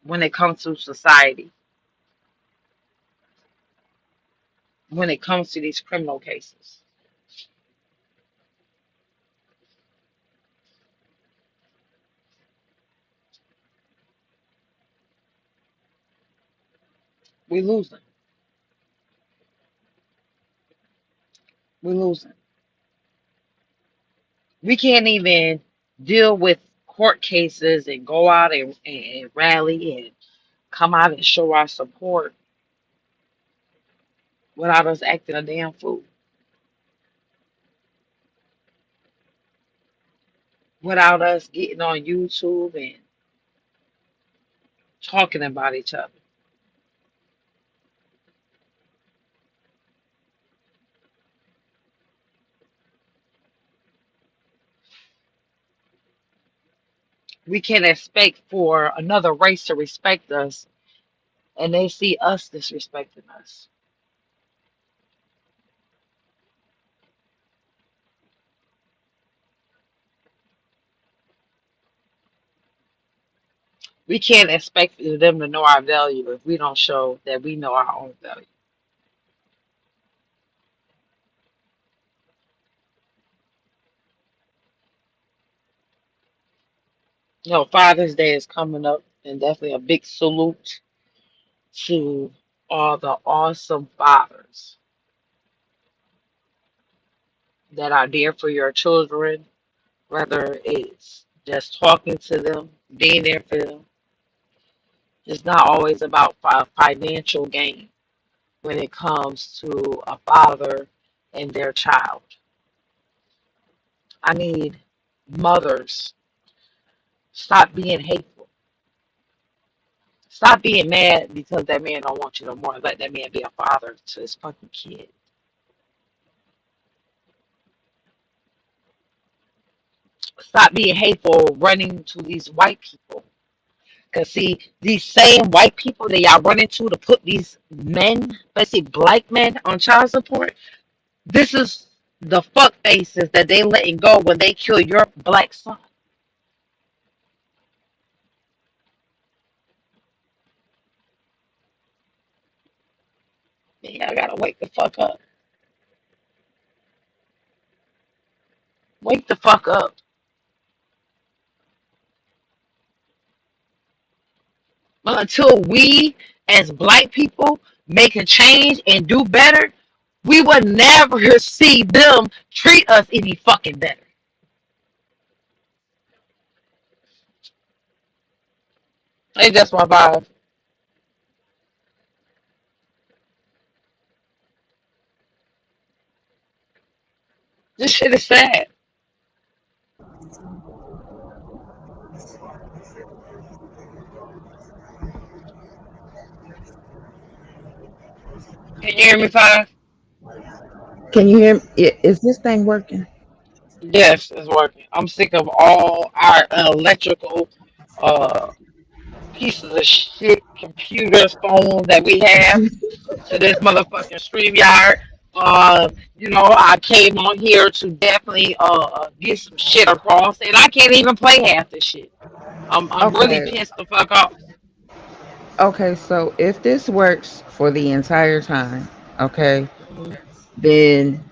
when it comes to society, when it comes to these criminal cases. We losing. We losing. We can't even deal with court cases and go out and rally and come out and show our support without us acting a damn fool, without us getting on YouTube and talking about each other. We can't expect for another race to respect us and they see us disrespecting us. We can't expect them to know our value if we don't show that we know our own value. You know, Father's Day is coming up, and definitely a big salute to all the awesome fathers that are there for your children, whether it's just talking to them, being there for them. It's not always about financial gain when it comes to a father and their child. I need mothers, stop being hateful. Stop being mad because that man don't want you no more. Let that man be a father to his fucking kid. Stop being hateful running to these white people. Because, see, these same white people that y'all run into to put these men, especially black men, on child support, this is the fuck faces that they letting go when they kill your black son. Man, y'all gotta wake the fuck up. Wake the fuck up. But until we, as black people, make a change and do better, we will never see them treat us any fucking better. They just my vibe. This shit is sad. Can you hear me, Five? Can you hear me? Is this thing working? Yes, it's working. I'm sick of all our electrical uh pieces of shit computers, phones that we have to this motherfucking StreamYard. I came on here to definitely get some shit across, and I can't even play half the shit. I'm really Okay. pissed the fuck off. Okay, so if this works for the entire time, okay, then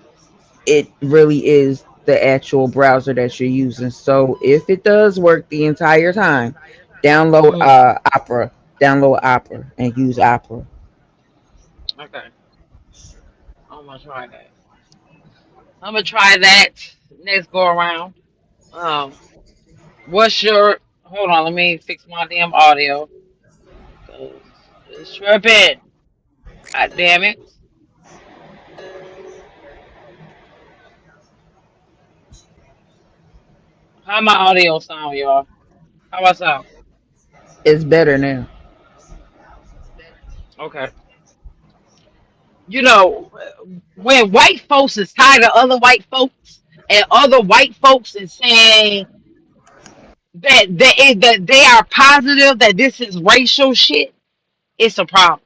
it really is the actual browser that you're using. So if it does work the entire time, download Opera, and use Opera. Okay, I'm gonna try that. I'm gonna try that next go around. Um, what's your? Hold on, let me fix my damn audio. 'Cause it's tripping. God damn it. How my audio sound, y'all? How I sound? It's better now. Okay. When white folks is tired of other white folks, and other white folks is saying that they are positive that this is racial shit, it's a problem.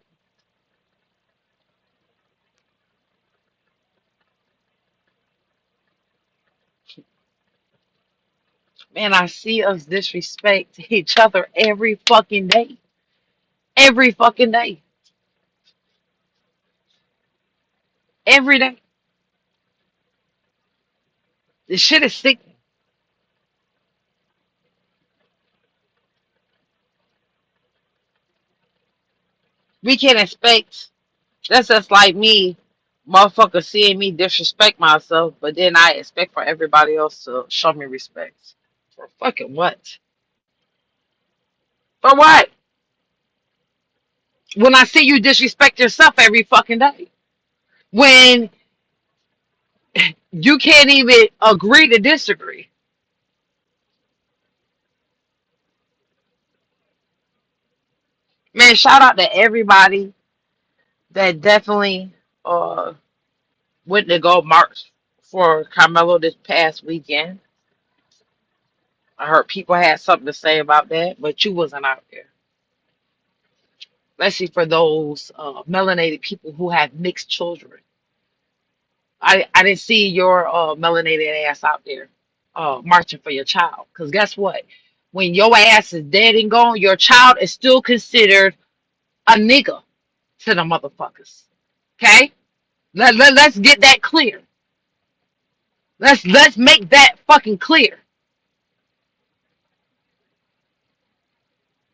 Man, I see us disrespect each other every fucking day. Every fucking day. Every day. This shit is sick. We can't expect. That's just like me, motherfucker, seeing me disrespect myself, but then I expect for everybody else to show me respect. For fucking what? For what? When I see you disrespect yourself every fucking day. When you can't even agree to disagree. Man, shout out to everybody that definitely went to go march for Carmelo this past weekend. I heard people had something to say about that, but you wasn't out there. Especially for those melanated people who have mixed children. I didn't see your melanated ass out there marching for your child. Because guess what? When your ass is dead and gone, your child is still considered a nigga to the motherfuckers. Okay? Let's get that clear. Let's make that fucking clear.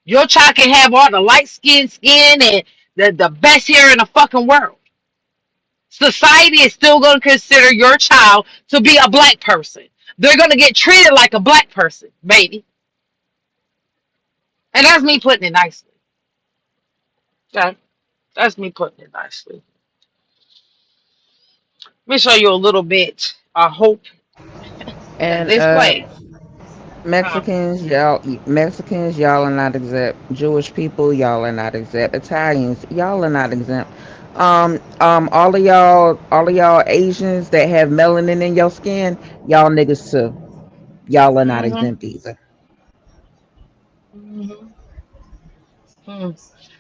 Your child can have all the light skin and the best hair in the fucking world. Society is still going to consider your child to be a black person. They're going to get treated like a black person, baby. And that's me putting it nicely. Okay? That's me putting it nicely. Let me show you a little bit. I hope And this way. Mexicans, y'all are not exempt. Jewish people, y'all are not exempt. Italians, y'all are not exempt. All of y'all Asians that have melanin in your skin, y'all niggas too. Y'all are not exempt either.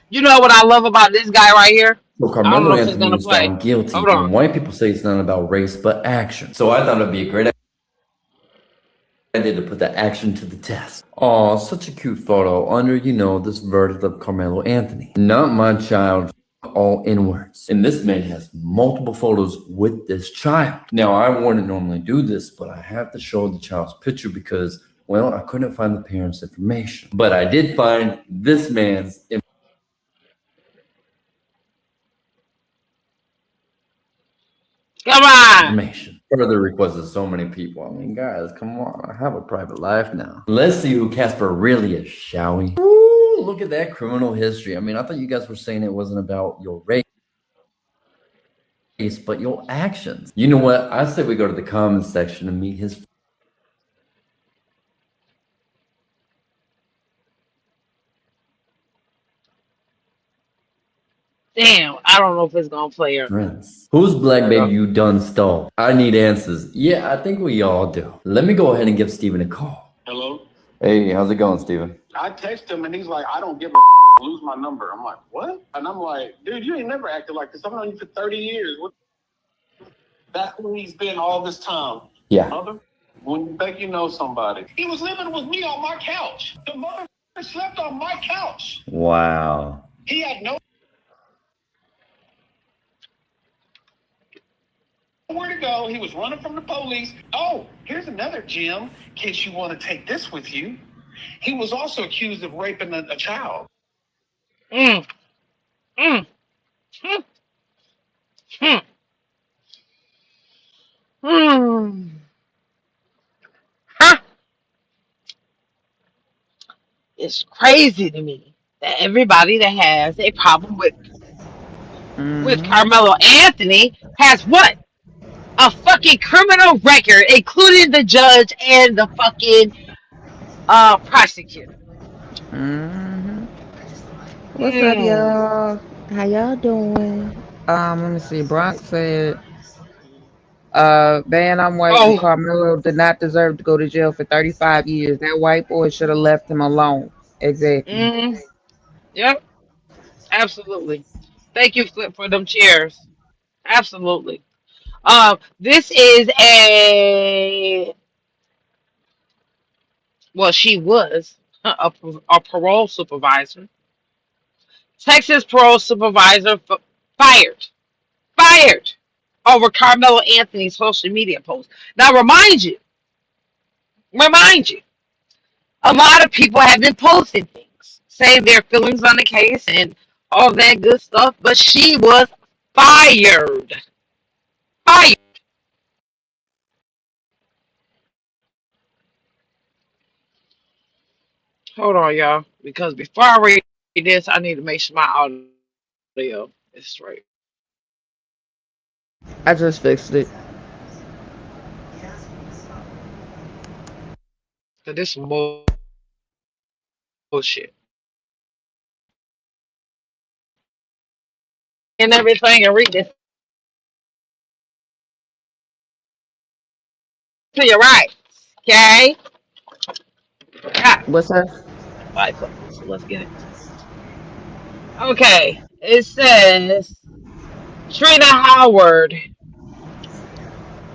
You know what I love about this guy right here? Well, I don't know Carmelo if he's Anthony gonna was play. found guilty, Hold on. and white people say it's not about race but action. So I thought it'd be a great idea to put that action to the test. Oh, such a cute photo under, this verdict of Carmelo Anthony. Not my child, all inwards. And this man has multiple photos with this child. Now, I wouldn't normally do this, but I have to show the child's picture because, well, I couldn't find the parents' information. But I did find this man's information. Come on. Further requested so many people. I mean, guys, come on. I have a private life now. Let's see who Casper really is, shall we? Ooh, look at that criminal history. I mean, I thought you guys were saying it wasn't about your race, but your actions. You know what? I say we go to the comments section and meet his Damn, I don't know if it's gonna play or not. friends. Whose black baby you done stole? I need answers. Yeah, I think we all do. Let me go ahead and give Steven a call. Hello? Hey, how's it going, Steven? I text him and he's like, I don't give a lose my number. I'm like, what? And I'm like, dude, you ain't never acted like this. I've known you for 30 years. What? That's who he's been all this time. Yeah. Mother, when you think you know somebody. He was living with me on my couch. The mother slept on my couch. Wow. He had nowhere to go. He was running from the police. Oh, here's another gem in case you want to take this with you. He was also accused of raping a child. Mm, mm, mm, mm, mm. Huh? It's crazy to me that everybody that has a problem with Mm-hmm. Carmelo Anthony has what? A fucking criminal record, including the judge and the fucking prosecutor. Mm-hmm. What's up, Mm. y'all? How y'all doing? Let me see. Bronx said, ban I'm white and Oh, Carmelo did not deserve to go to jail for 35 years. That white boy should have left him alone. Exactly. mm, yep, absolutely. Thank you, Flip, for them chairs. Absolutely. This is she was a parole supervisor. Texas parole supervisor fired. Fired over Carmelo Anthony's social media post. Now, remind you, a lot of people have been posting things, saying their feelings on the case and all that good stuff, but she was fired. Fired. Hold on, y'all, because before I read this, I need to make sure my audio is straight. I just fixed it. So this is bullshit. And everything and read this to your right. Okay? Yeah. What's up? Right, so let's get it. Okay. It says Trina Howard,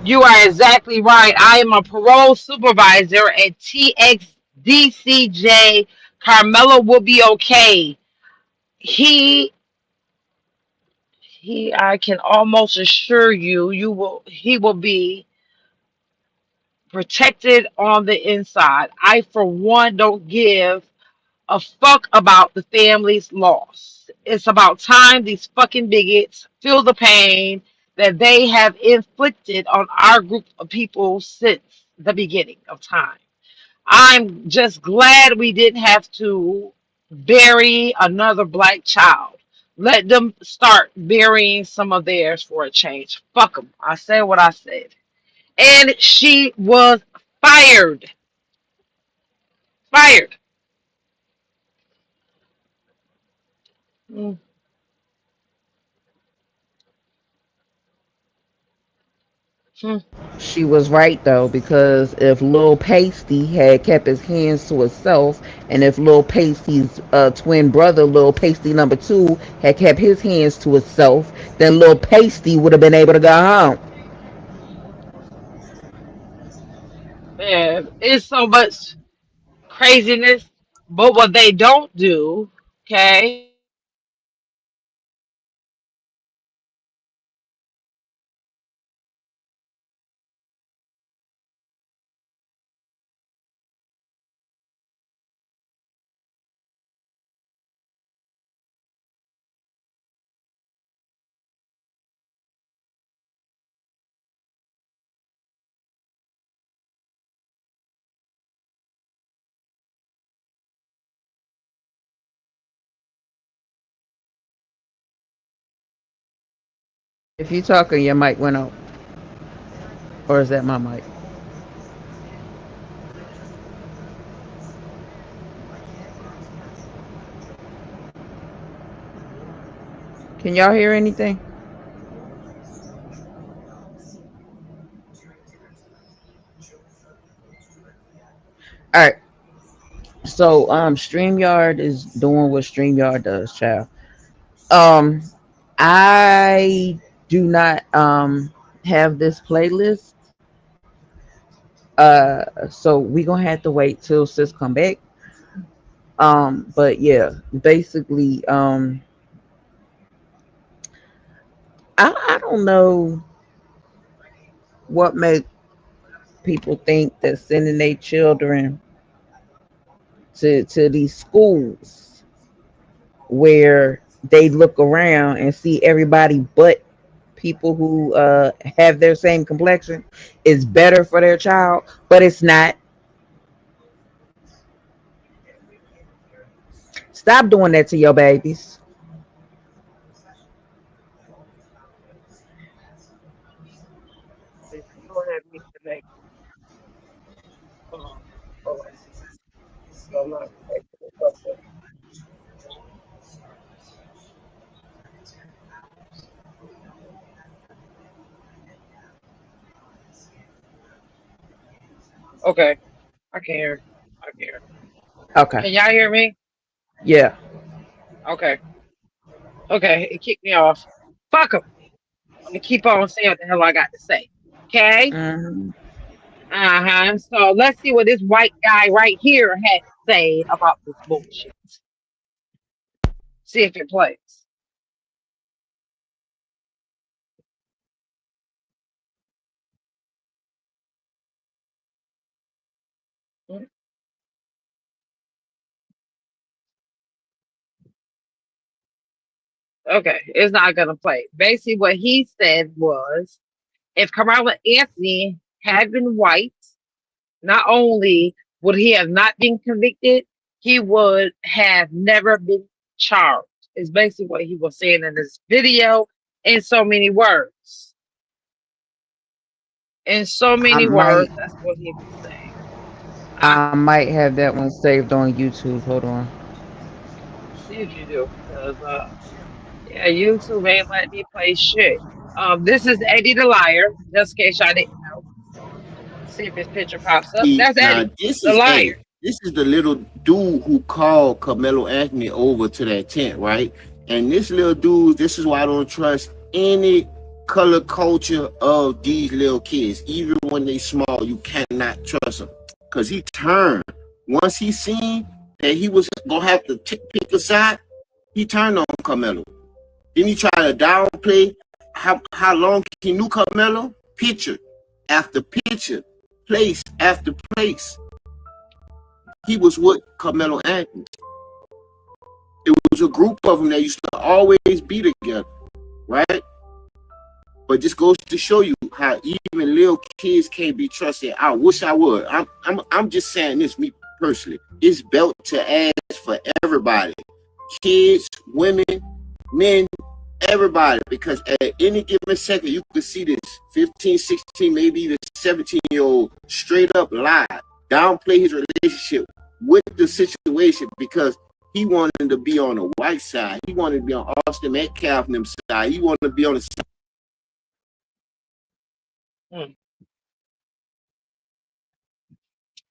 you are exactly right. I am a parole supervisor at TXDCJ. Carmelo will be okay. He I can almost assure you he will be protected on the inside. I for one don't give a fuck about the family's loss. It's about time these fucking bigots feel the pain that they have inflicted on our group of people since the beginning of time. I'm just glad we didn't have to bury another black child. Let them start burying some of theirs for a change. Fuck them. I said what I said. And she was fired. Fired. Mm. Hmm. She was right though, because if Lil Pasty had kept his hands to himself, and if Lil Pasty's twin brother, Lil Pasty number two, had kept his hands to himself, then Lil Pasty would have been able to go home. Man, it's so much craziness. But what they don't do, okay, If you talking, your mic went out, or is that my mic? Can y'all hear anything? All right. So StreamYard is doing what StreamYard does, child. Um I do not have this playlist. So we gonna have to wait till sis come back. But yeah, basically, I don't know what make people think that sending their children to these schools where they look around and see everybody but people who have their same complexion is better for their child, but it's not. Stop doing that to your babies. You don't have me connect. Hold on. So I'm not connected to something. Okay, I can hear. I can hear. Okay. Can y'all hear me? Yeah. Okay. Okay, it kicked me off. Fuck 'em. I'm gonna keep on saying what the hell I got to say. Okay? Mhm. Uh-huh. So let's see what this white guy right here had to say about this bullshit. See if it plays. Mm, okay, it's not gonna play. Basically, what he said was if Kamala Anthony had been white, not only would he have not been convicted, he would have never been charged. Is basically what he was saying in this video in so many words. In so I many might words, that's what he was saying. I might have that one saved on YouTube. Hold on. See if you do, because yeah, YouTube ain't letting me play shit. This is Eddie the Liar, just in case y'all didn't know. See if his picture pops up. See, That's now Eddie, this the is Eddie. liar. This is the little dude who called Carmelo Anthony over to that tent, right? And this little dude, this is why I don't trust any color culture of these little kids. Even when they small, you cannot trust them. Because he turned. Once he seen that he was going to have to pick a side, he turned on Carmelo. Then he tried to downplay how long he knew Carmelo. Picture after picture, place after place. He was with Carmelo Anthony. It was a group of them that used to always be together, right? But this goes to show you how even little kids can't be trusted. I wish I would. I'm just saying this, me personally. It's belt to ass for everybody. Kids, women, men, everybody. Because at any given second, you could see this 15, 16, maybe even 17-year-old straight up lie, downplay his relationship with the situation because he wanted to be on the white side. He wanted to be on Austin Metcalf and them side. He wanted to be on the side.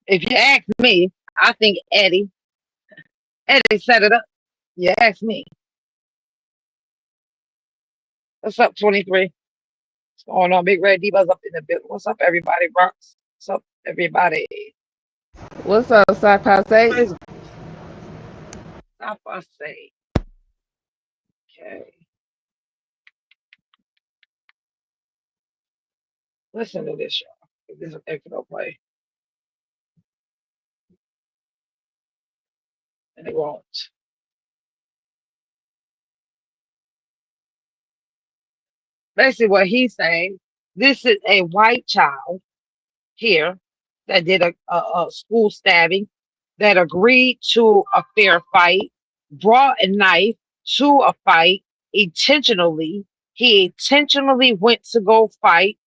If you ask me, I think Eddie set it up. You ask me. What's up, 23? What's going on? Big Red Divas up in the building. What's up, everybody? Rocks. What's up, everybody? What's up, Sock Say? Stop, I say. Okay. Listen to this, y'all. If this is if it'll play. And it won't. Basically, what he's saying, this is a white child here that did a school stabbing, that agreed to a fair fight, brought a knife to a fight intentionally. He intentionally went to go fight,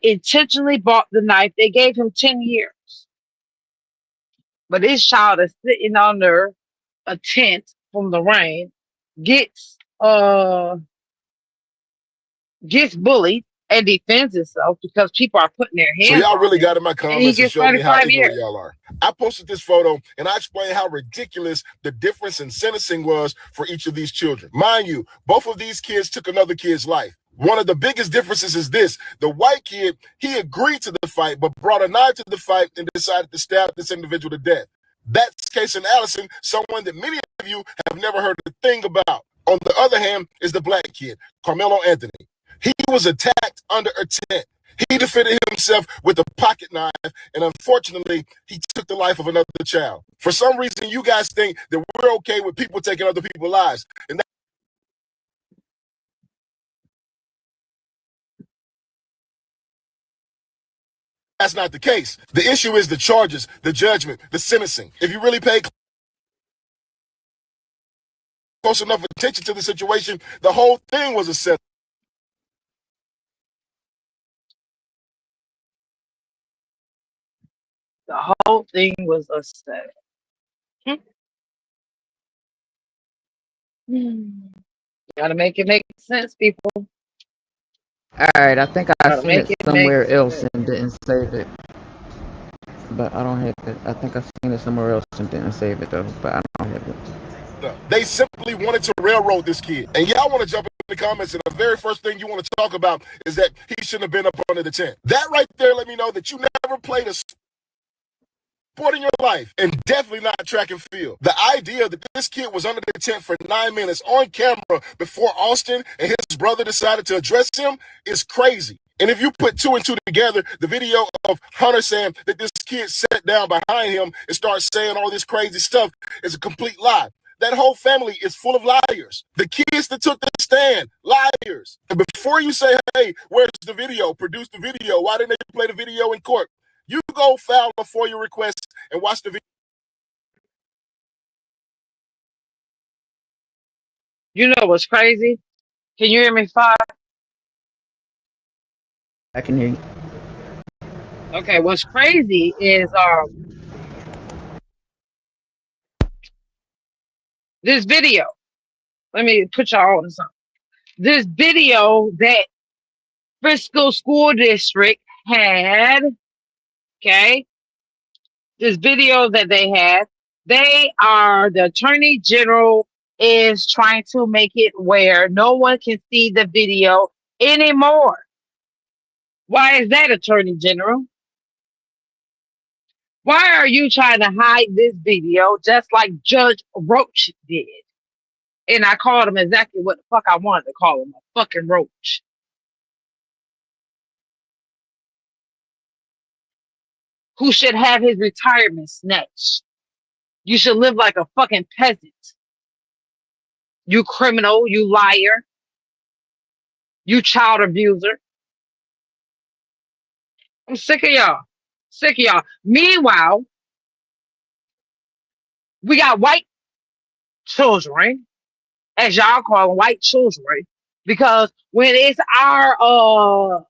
intentionally bought the knife. They gave him 10 years. But this child is sitting under a tent from the rain, gets bullied, and defends himself because people are putting their hands So y'all on really him, got in my and he comments and gets showed me how 35 ignorant years. y'all are. I posted this photo and I explained how ridiculous the difference in sentencing was for each of these children. Mind you, both of these kids took another kid's life. One of the biggest differences is this. The white kid, he agreed to the fight, but brought a knife to the fight and decided to stab this individual to death. That's Cason Allison, someone that many of you have never heard a thing about. On the other hand is the black kid, Carmelo Anthony. He was attacked under a tent. He defended himself with a pocket knife, and unfortunately, he took the life of another child. For some reason, you guys think that we're okay with people taking other people's lives, and that's not the case. The issue is the charges, the judgment, the sentencing. If you really pay close enough attention to the situation, the whole thing was a setup. The whole thing was a setup. Gotta make it make sense, people. All right, I think I Gotta seen make it it make somewhere else sense. and didn't save it, but I don't have it. I think I seen it somewhere else and didn't save it though, but I don't have it. They simply wanted to railroad this kid. And y'all want to jump in the comments, and the very first thing you want to talk about is that he shouldn't have been up under the tent. That right there let me know that you never played a sport in your life, and definitely not track and field. The idea that this kid was under the tent for 9 minutes on camera before Austin and his brother decided to address him is crazy. And if you put two and two together, the video of Hunter saying that this kid sat down behind him and started saying all this crazy stuff is a complete lie. That whole family is full of liars. The kids that took the stand, liars. And before you say, hey, where's the video? Produce the video. Why didn't they play the video in court? You go file a FOIA request and watch the video. You know what's crazy? Can you hear me, Five? I can hear you. Okay, what's crazy is this video. Let me put y'all on something. This video that Frisco School District had, okay? This video that they had, the Attorney General is trying to make it where no one can see the video anymore. Why is that, Attorney General? Why are you trying to hide this video just like Judge Roach did? And I called him exactly what the fuck I wanted to call him, a fucking roach. Who should have his retirement snatched. You should live like a fucking peasant. You criminal, you liar, you child abuser. I'm sick of y'all. Sick of y'all. Meanwhile, we got white children, as y'all call them, white children, because when it's our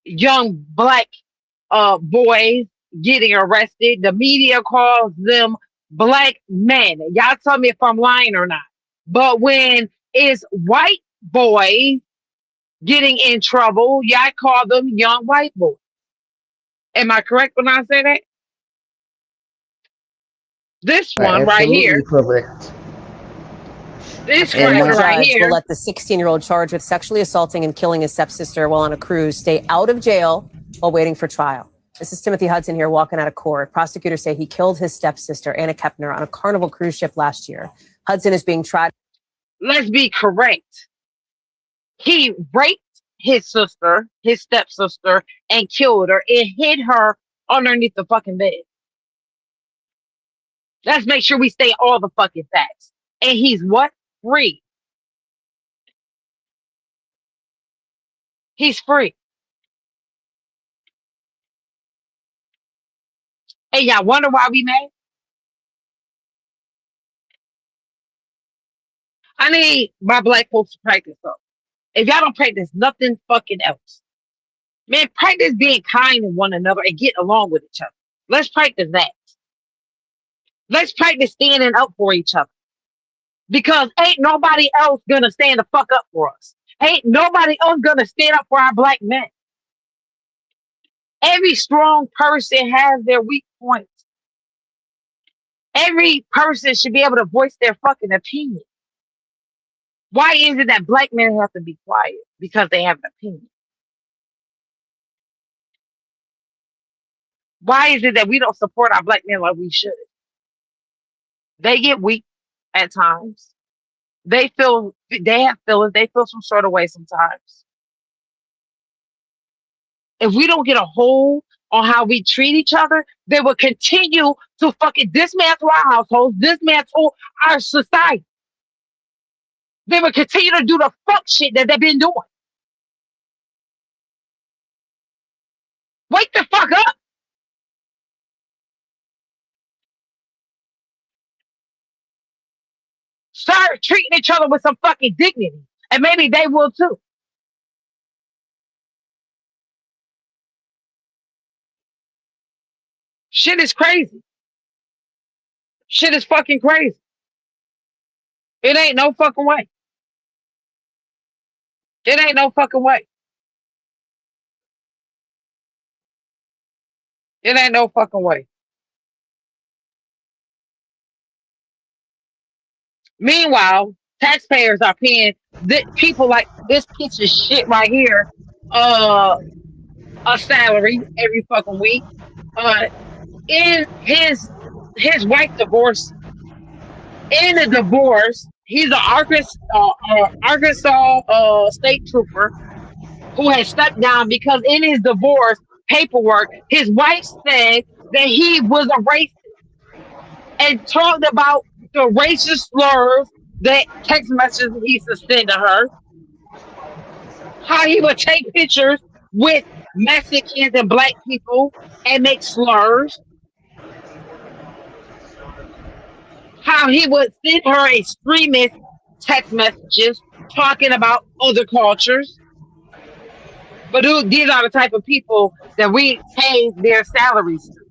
young black boys getting arrested, the media calls them black men. Y'all tell me if I'm lying or not. But when it's white boys getting in trouble, y'all call them young white boys. Am I correct when I say that? This one right here. Correct. This And one the right judge here. will let the 16-year-old charged with sexually assaulting and killing his stepsister while on a cruise stay out of jail while waiting for trial. This is Timothy Hudson here walking out of court. Prosecutors say he killed his stepsister, Anna Kepner, on a Carnival cruise ship last year. Hudson is being tried. Let's be correct. He raped his sister, his stepsister, and killed her and hid her underneath the fucking bed. Let's make sure we say all the fucking facts. And he's what? Free. He's free. And y'all wonder why we mad? I need my black folks to practice up. If y'all don't practice nothing fucking else, man, practice being kind to one another and get along with each other. Let's practice that. Let's practice standing up for each other. Because ain't nobody else gonna stand the fuck up for us. Ain't nobody else gonna stand up for our black men. Every strong person has their weak points. Every person should be able to voice their fucking opinion. Why is it that black men have to be quiet? Because they have an opinion. Why is it that we don't support our black men like we should? They get weak at times. They have feelings. They feel some sort of way sometimes. If we don't get a hold on how we treat each other, they will continue to fucking dismantle our households, dismantle our society. They will continue to do the fuck shit that they've been doing. Wake the fuck up. Start treating each other with some fucking dignity. And maybe they will too. Shit is crazy. Shit is fucking crazy. It ain't no fucking way. It ain't no fucking way. It ain't no fucking way. Meanwhile, taxpayers are paying people like this piece of shit right here a salary every fucking week. In his wife divorced. In a divorce, he's an Arkansas state trooper who has stepped down because in his divorce paperwork, his wife said that he was a racist and talked about the racist slurs that text messages he used to send to her. How he would take pictures with Mexicans and black people and make slurs. How he would send her extremist text messages talking about other cultures. But these are the type of people that we pay their salaries to.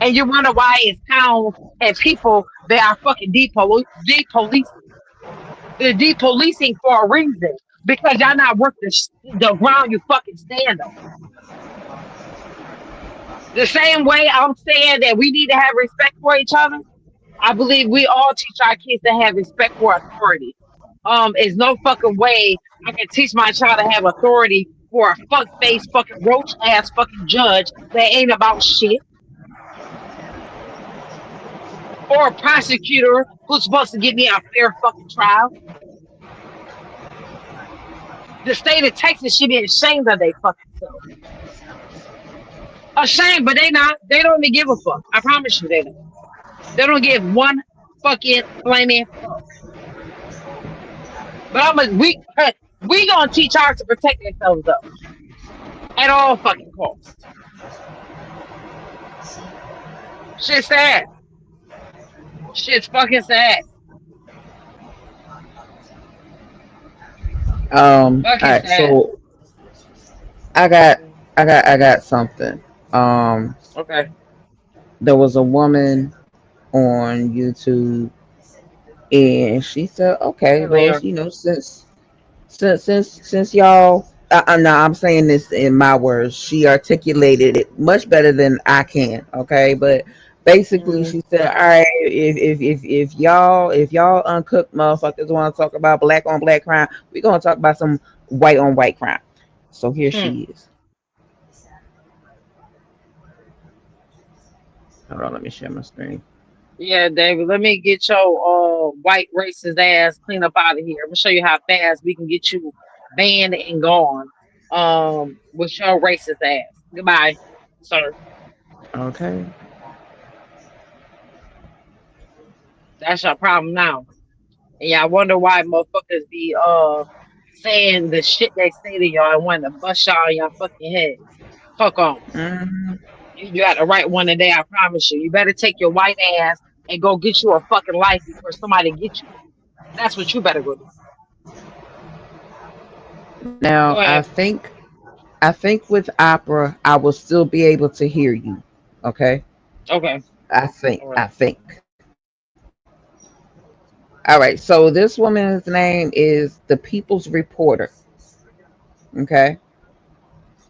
And you wonder why it's towns and people that are fucking depolicing. They're depolicing for a reason. Because y'all not worth the ground you fucking stand on. The same way I'm saying that we need to have respect for each other, I believe we all teach our kids to have respect for authority. There's no fucking way I can teach my child to have authority for a fuck-face fucking roach-ass fucking judge that ain't about shit. Or a prosecutor who's supposed to give me a fair fucking trial. The state of Texas should be ashamed of their fucking self. Ashamed, but they not. They don't even give a fuck. I promise you they don't. They don't give one fucking flaming fuck. But we gonna teach ours to protect themselves though. At all fucking costs. Shit's sad. Shit's fucking sad. All right, so I got something. Okay. There was a woman on YouTube, and she said, "Okay, well, you know, since y'all, I'm saying this in my words. She articulated it much better than I can. Okay, but." Basically, she said, "All right, if y'all uncooked motherfuckers want to talk about black on black crime, we're gonna talk about some white on white crime." So here she is. Hold on, let me share my screen. Yeah, David, let me get your white racist ass clean up out of here. I'm gonna show you how fast we can get you banned and gone. With your racist ass. Goodbye, sir. Okay. That's your problem now. And y'all wonder why motherfuckers be saying the shit they say to y'all and want to bust y'all in your fucking head. Fuck on. You got the right one today, I promise you. You better take your white ass and go get you a fucking life before somebody get you. That's what you better go do. Now I think with opera I will still be able to hear you. Okay. Okay. I think. All right. So this woman's name is the People's Reporter. Okay.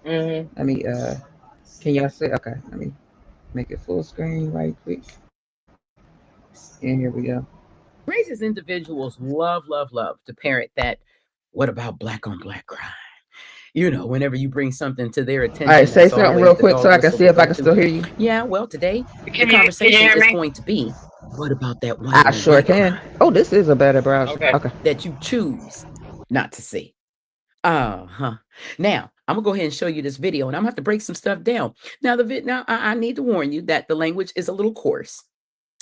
Mhm. Let me can y'all see? Okay, let me make it full screen right quick. And here we go. Racist individuals love to parrot that. What about black on black crime? You know, whenever you bring something to their All right, attention, say that's something always real the quick so dog I can whistle see if I referred can to. still hear you. Yeah, well, today the Can you conversation hear is me? going to be, what about that white I on sure white can. crime Oh, this is a better browser. Okay. Okay. that you choose not to see? Uh-huh. Now, I'm gonna go ahead and show you this video, and I'm gonna have to break some stuff down. Now, I need to warn you that the language is a little coarse.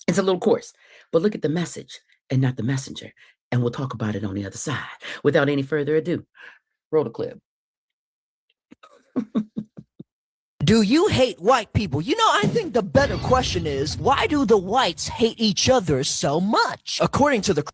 It's a little coarse, but look at the message and not the messenger. And we'll talk about it on the other side. Without any further ado, roll the clip. Do you hate white people? You know, I think the better question is, why do the whites hate each other so much? According to the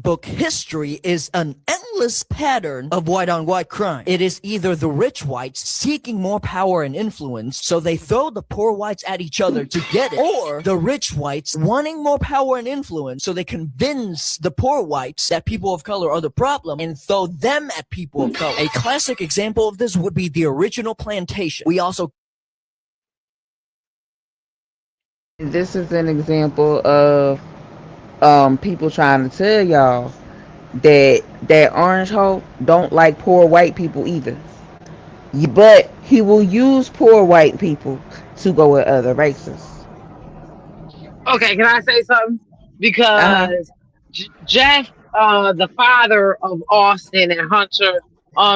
book, history is an endless pattern of white on white crime. It is either the rich whites seeking more power and influence, so they throw the poor whites at each other to get it, or the rich whites wanting more power and influence, so they convince the poor whites that people of color are the problem and throw them at people of color. A classic example of this would be the original plantation. We also This is an example of people trying to tell y'all that orange hoe don't like poor white people either. But he will use poor white people to go with other races. Okay, can I say something? Uh-huh. Because Jeff, the father of Austin and Hunter,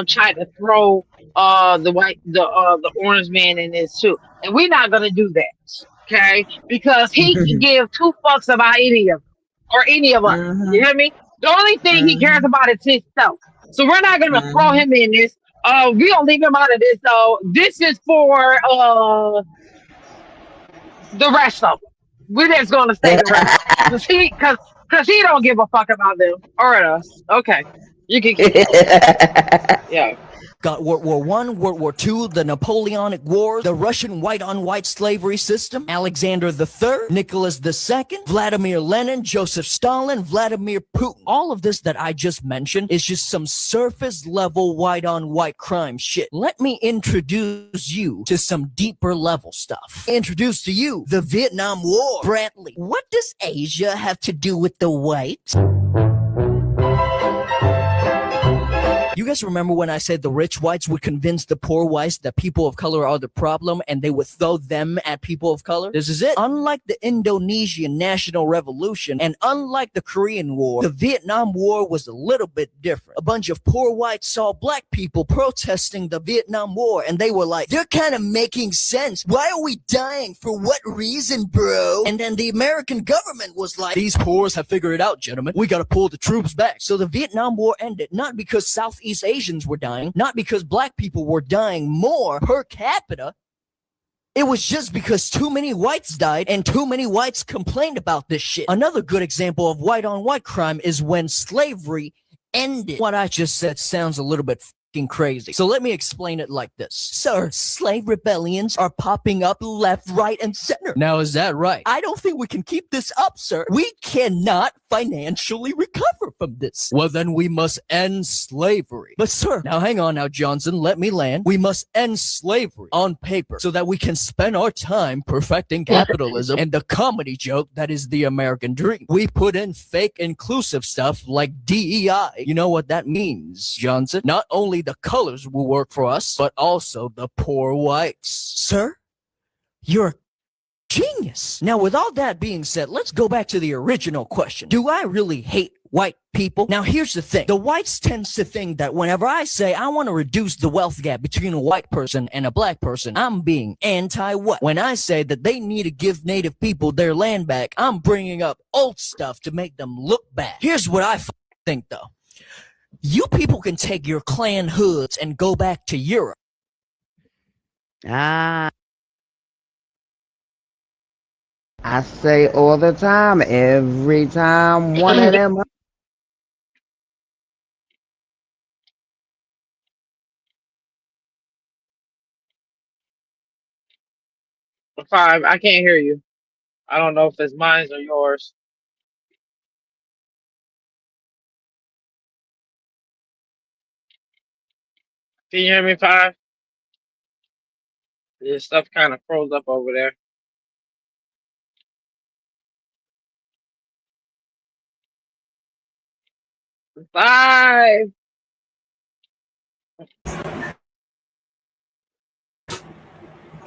tried to throw the orange man in this too, and we're not gonna do that, okay? Because he can give two fucks about any of them or any of us. Mhm. You hear me? The only thing he cares Mhm. about is himself. So we're not gonna throw Mhm. him in this. We don't leave him out of this. So this is for the rest of them. We're just gonna say the rest of them because he don't give a fuck about them or us. Okay, you can keep going. Yeah. got World War One, World War Two, the Napoleonic Wars, the Russian white-on-white slavery system, Alexander III, Nicholas II, Vladimir Lenin, Joseph Stalin, Vladimir Putin. All of this that I just mentioned is just some surface-level white-on-white crime shit. Let me introduce you to some deeper level stuff. Introduce to you the Vietnam War. Bradley, what does Asia have to do with the whites? You guys remember when I said the rich whites would convince the poor whites that people of color are the problem and they would throw them at people of color? This is it. Unlike the Indonesian National Revolution and unlike the Korean War, the Vietnam War was a little bit different. A bunch of poor whites saw black people protesting the Vietnam War and they were like, they're kind of making sense. Why are we dying? For what reason, bro? And then the American government was like, these poors have figured it out, gentlemen. We gotta pull the troops back. So the Vietnam War ended not because Southeast Asians were dying, not because black people were dying more per capita. It was just because too many whites died and too many whites complained about this shit. Another good example of white on white crime is when slavery ended. What I just said sounds a little bit fucking crazy. So let me explain it like this. Sir, slave rebellions are popping up left, right, and center. Now, is that right? I don't think we can keep this up, sir. We cannot financially recover from this. Well, then we must end slavery. But sir, now hang on now, Johnson, let me land. We must end slavery on paper so that we can spend our time perfecting capitalism and the comedy joke that is the American dream. We put in fake inclusive stuff like DEI. You know what that means, Johnson? Not only the colors will work for us, but also the poor whites. Sir, you're a genius. Now, with all that being said, let's go back to the original question. Do I really hate white people? Now, here's the thing. The whites tends to think that whenever I say I want to reduce the wealth gap between a white person and a black person, I'm being anti-what. When I say that they need to give native people their land back, I'm bringing up old stuff to make them look bad. Here's what I think, though. You people can take your clan hoods and go back to Europe. I say all the time, every time one of them. Five. I can't hear you. I don't know if it's mine or yours. Can you hear me, Five? Your stuff kind of froze up over there. Five.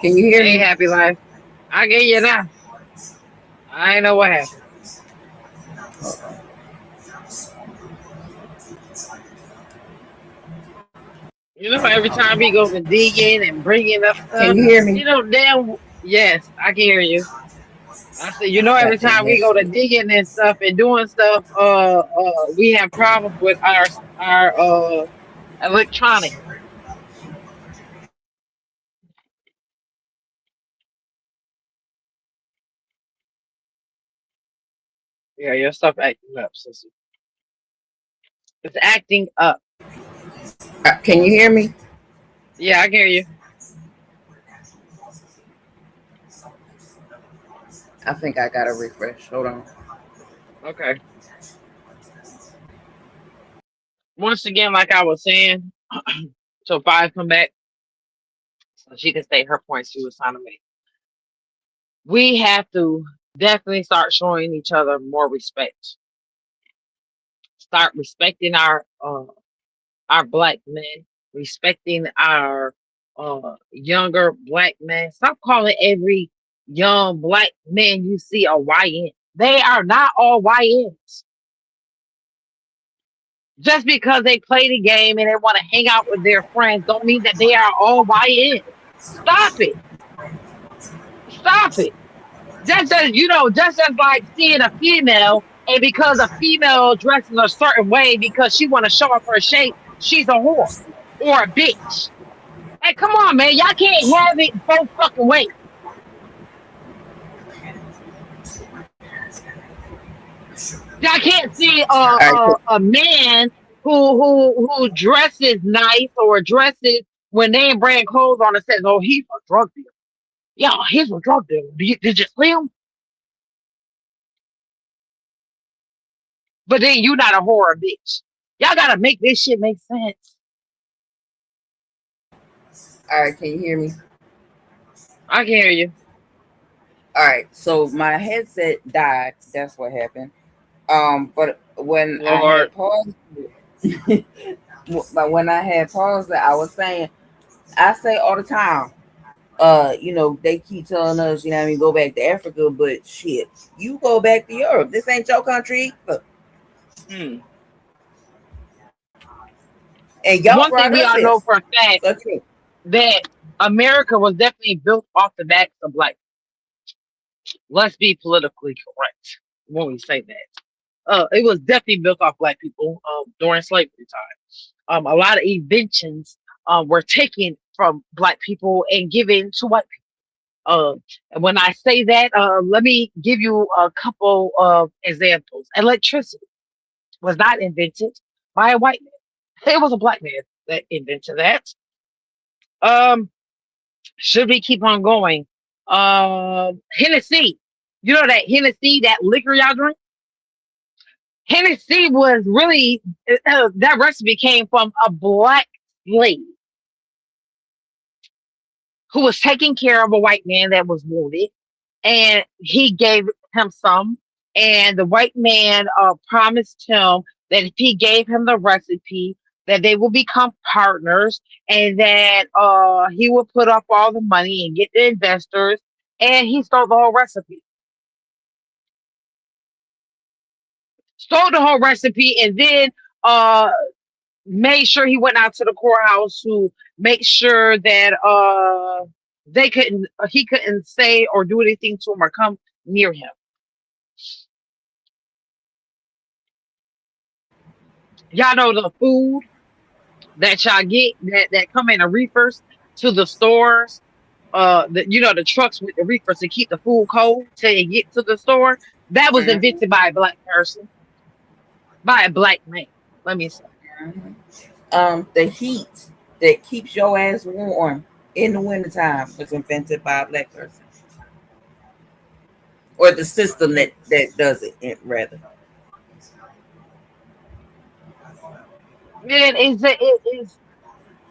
Can you hear Hey, me? Happy Life. I get you now. I ain't know what happened. You know, every time we go to digging and bringing up Can stuff, you hear me? you know, damn, yes, I can hear you. I said, you know, every Goddamn time we go to headset. digging and stuff and doing stuff, we have problems with our electronic. Yeah, your stuff acting up, sister. It's acting up. Can you hear me? Yeah, I can hear you. I think I gotta refresh. Hold on. Okay. Once again, like I was saying, so Five come back so she can state her points she was trying to make. We have to definitely start showing each other more respect. Start respecting our black men, respecting our younger black men. Stop calling every young black man you see a YN. They are not all YNs. Just because they play the game and they want to hang out with their friends don't mean that they are all YNs. Stop it. Stop it. Just as just as like seeing a female, and because a female dresses a certain way because she want to show off her shape, she's a whore or a bitch. Hey, come on, man. Y'all can't have it both fucking ways. Y'all can't see a man who dresses nice or dresses when they ain't brand clothes on and says, "Oh, he's a drug dealer." Yeah, he's a drug dealer. Did you see him? But then you not a horror bitch. Y'all gotta make this shit make sense. All right, can you hear me? I can hear you. All right, so my headset died. That's what happened. But when I had paused, but when I had paused, I was saying, I say all the time, they keep telling us, you know what I mean, go back to Africa, but shit, you go back to Europe. This ain't your country. And y'all One thing brought we us all here. know for a fact that America was definitely built off the backs of black people. Let's be politically correct when we say that. It was definitely built off black people during slavery time. A lot of inventions were taken from black people and given to white people. And when I say that, let me give you a couple of examples. Electricity was not invented by a white man. It was a black man that invented that. Should we keep on going? Hennessy. You know that Hennessy, that liquor y'all drink? Hennessy was really, that recipe came from a black slave who was taking care of a white man that was wounded, and he gave him some, and the white man promised him that if he gave him the recipe, that they will become partners, and that he would put up all the money and get the investors, and he stole the whole recipe. Stole the whole recipe, and then made sure he went out to the courthouse to make sure that he couldn't say or do anything to him or come near him. Y'all know the food that y'all get that come in the reefers to the stores. The trucks with the reefers to keep the food cold till it get to the store. That was invented by a black person, by a black man. Let me say. The heat that keeps your ass warm in the wintertime was invented by a black person. Or the system that does it, rather. It is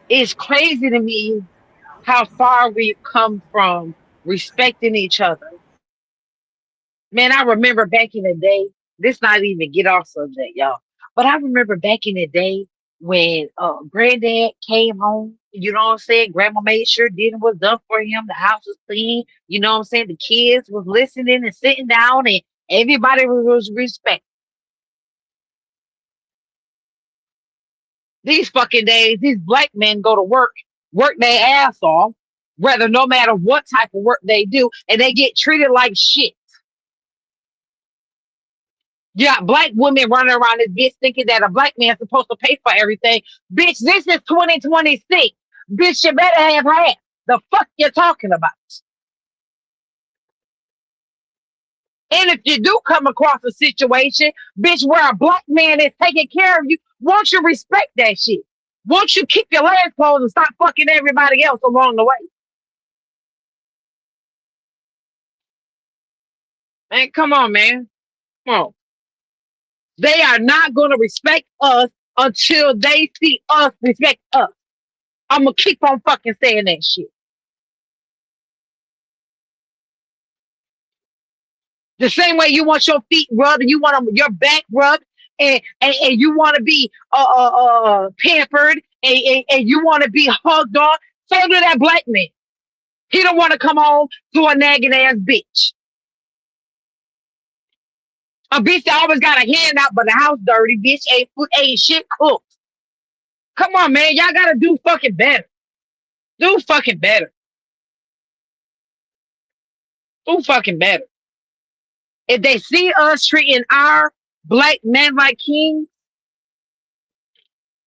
It's crazy to me how far we've come from respecting each other. Man, I remember back in the day, this not even get off subject, y'all. But I remember back in the day when granddad came home, you know what I'm saying? Grandma made sure dinner was done for him, the house was clean, you know what I'm saying? The kids was listening and sitting down and everybody was respect. These fucking days, these black men go to work their ass off, whether no matter what type of work they do, and they get treated like shit. You got black women running around this bitch thinking that a black man's supposed to pay for everything. Bitch, this is 2026. Bitch, you better have half. The fuck you talking about? And if you do come across a situation, bitch, where a black man is taking care of you, won't you respect that shit? Won't you keep your legs closed and stop fucking everybody else along the way? Man, come on, man. Come on. They are not going to respect us until they see us respect us. I'm going to keep on fucking saying that shit. The same way you want your feet rubbed and you want your back rubbed and you want to be pampered and you want to be hugged on, so do that black man. He don't want to come home to a nagging ass bitch. A bitch that always got a hand out but the house dirty, bitch ain't shit cooked. Come on, man. Y'all got to do fucking better. Do fucking better. Do fucking better. If they see us treating our black men like kings,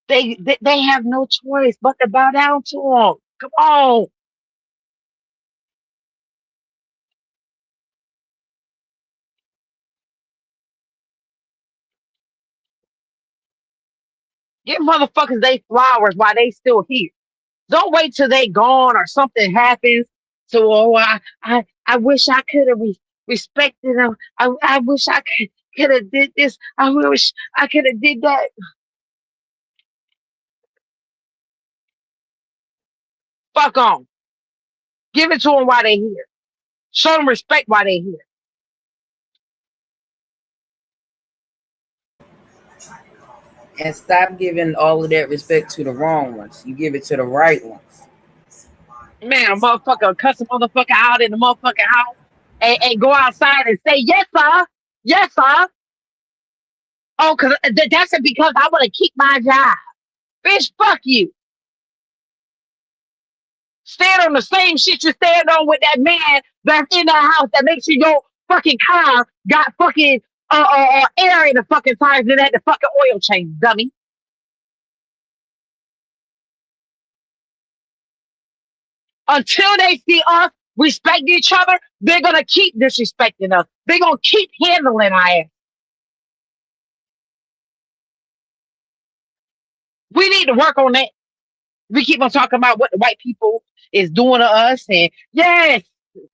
they have no choice but to bow down to them. Come on. Give motherfuckers they flowers while they still here. Don't wait till they gone or something happens. So, I wish I could have respected them. I wish I could have did this. I wish I could have did that. Fuck on. Give it to them while they here. Show them respect while they here. And stop giving all of that respect to the wrong ones. You give it to the right ones. Man, a motherfucker cuss a motherfucker out in the motherfucking house and go outside and say, yes, sir. Yes, sir. Oh, because that's it because I want to keep my job. Bitch, fuck you. Stand on the same shit you stand on with that man that's in that house that makes sure your fucking car got fucking air in the fucking tires and at the fucking oil change, dummy. Until they see us respect each other, they're going to keep disrespecting us. They're going to keep handling our ass. We need to work on that. We keep on talking about what the white people is doing to us. And yes,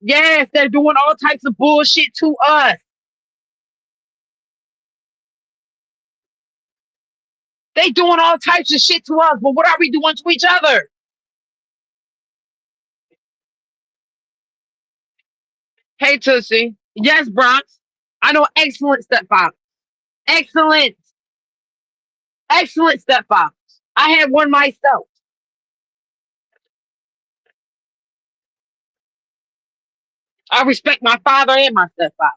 they're doing all types of bullshit to us. They doing all types of shit to us, but what are we doing to each other? Hey, Tootsie. Yes, Bronx. I know excellent stepfathers. Excellent stepfathers. I had one myself. I respect my father and my stepfather.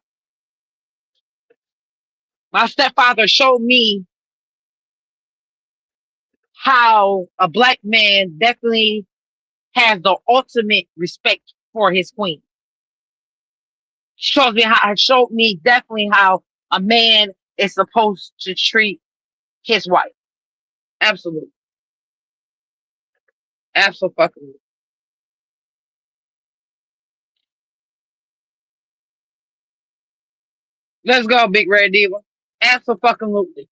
My stepfather showed me how a black man definitely has the ultimate respect for his queen. Showed me definitely how a man is supposed to treat his wife. Absolutely. Absolutely. Let's go, Big Red Diva. Absolutely.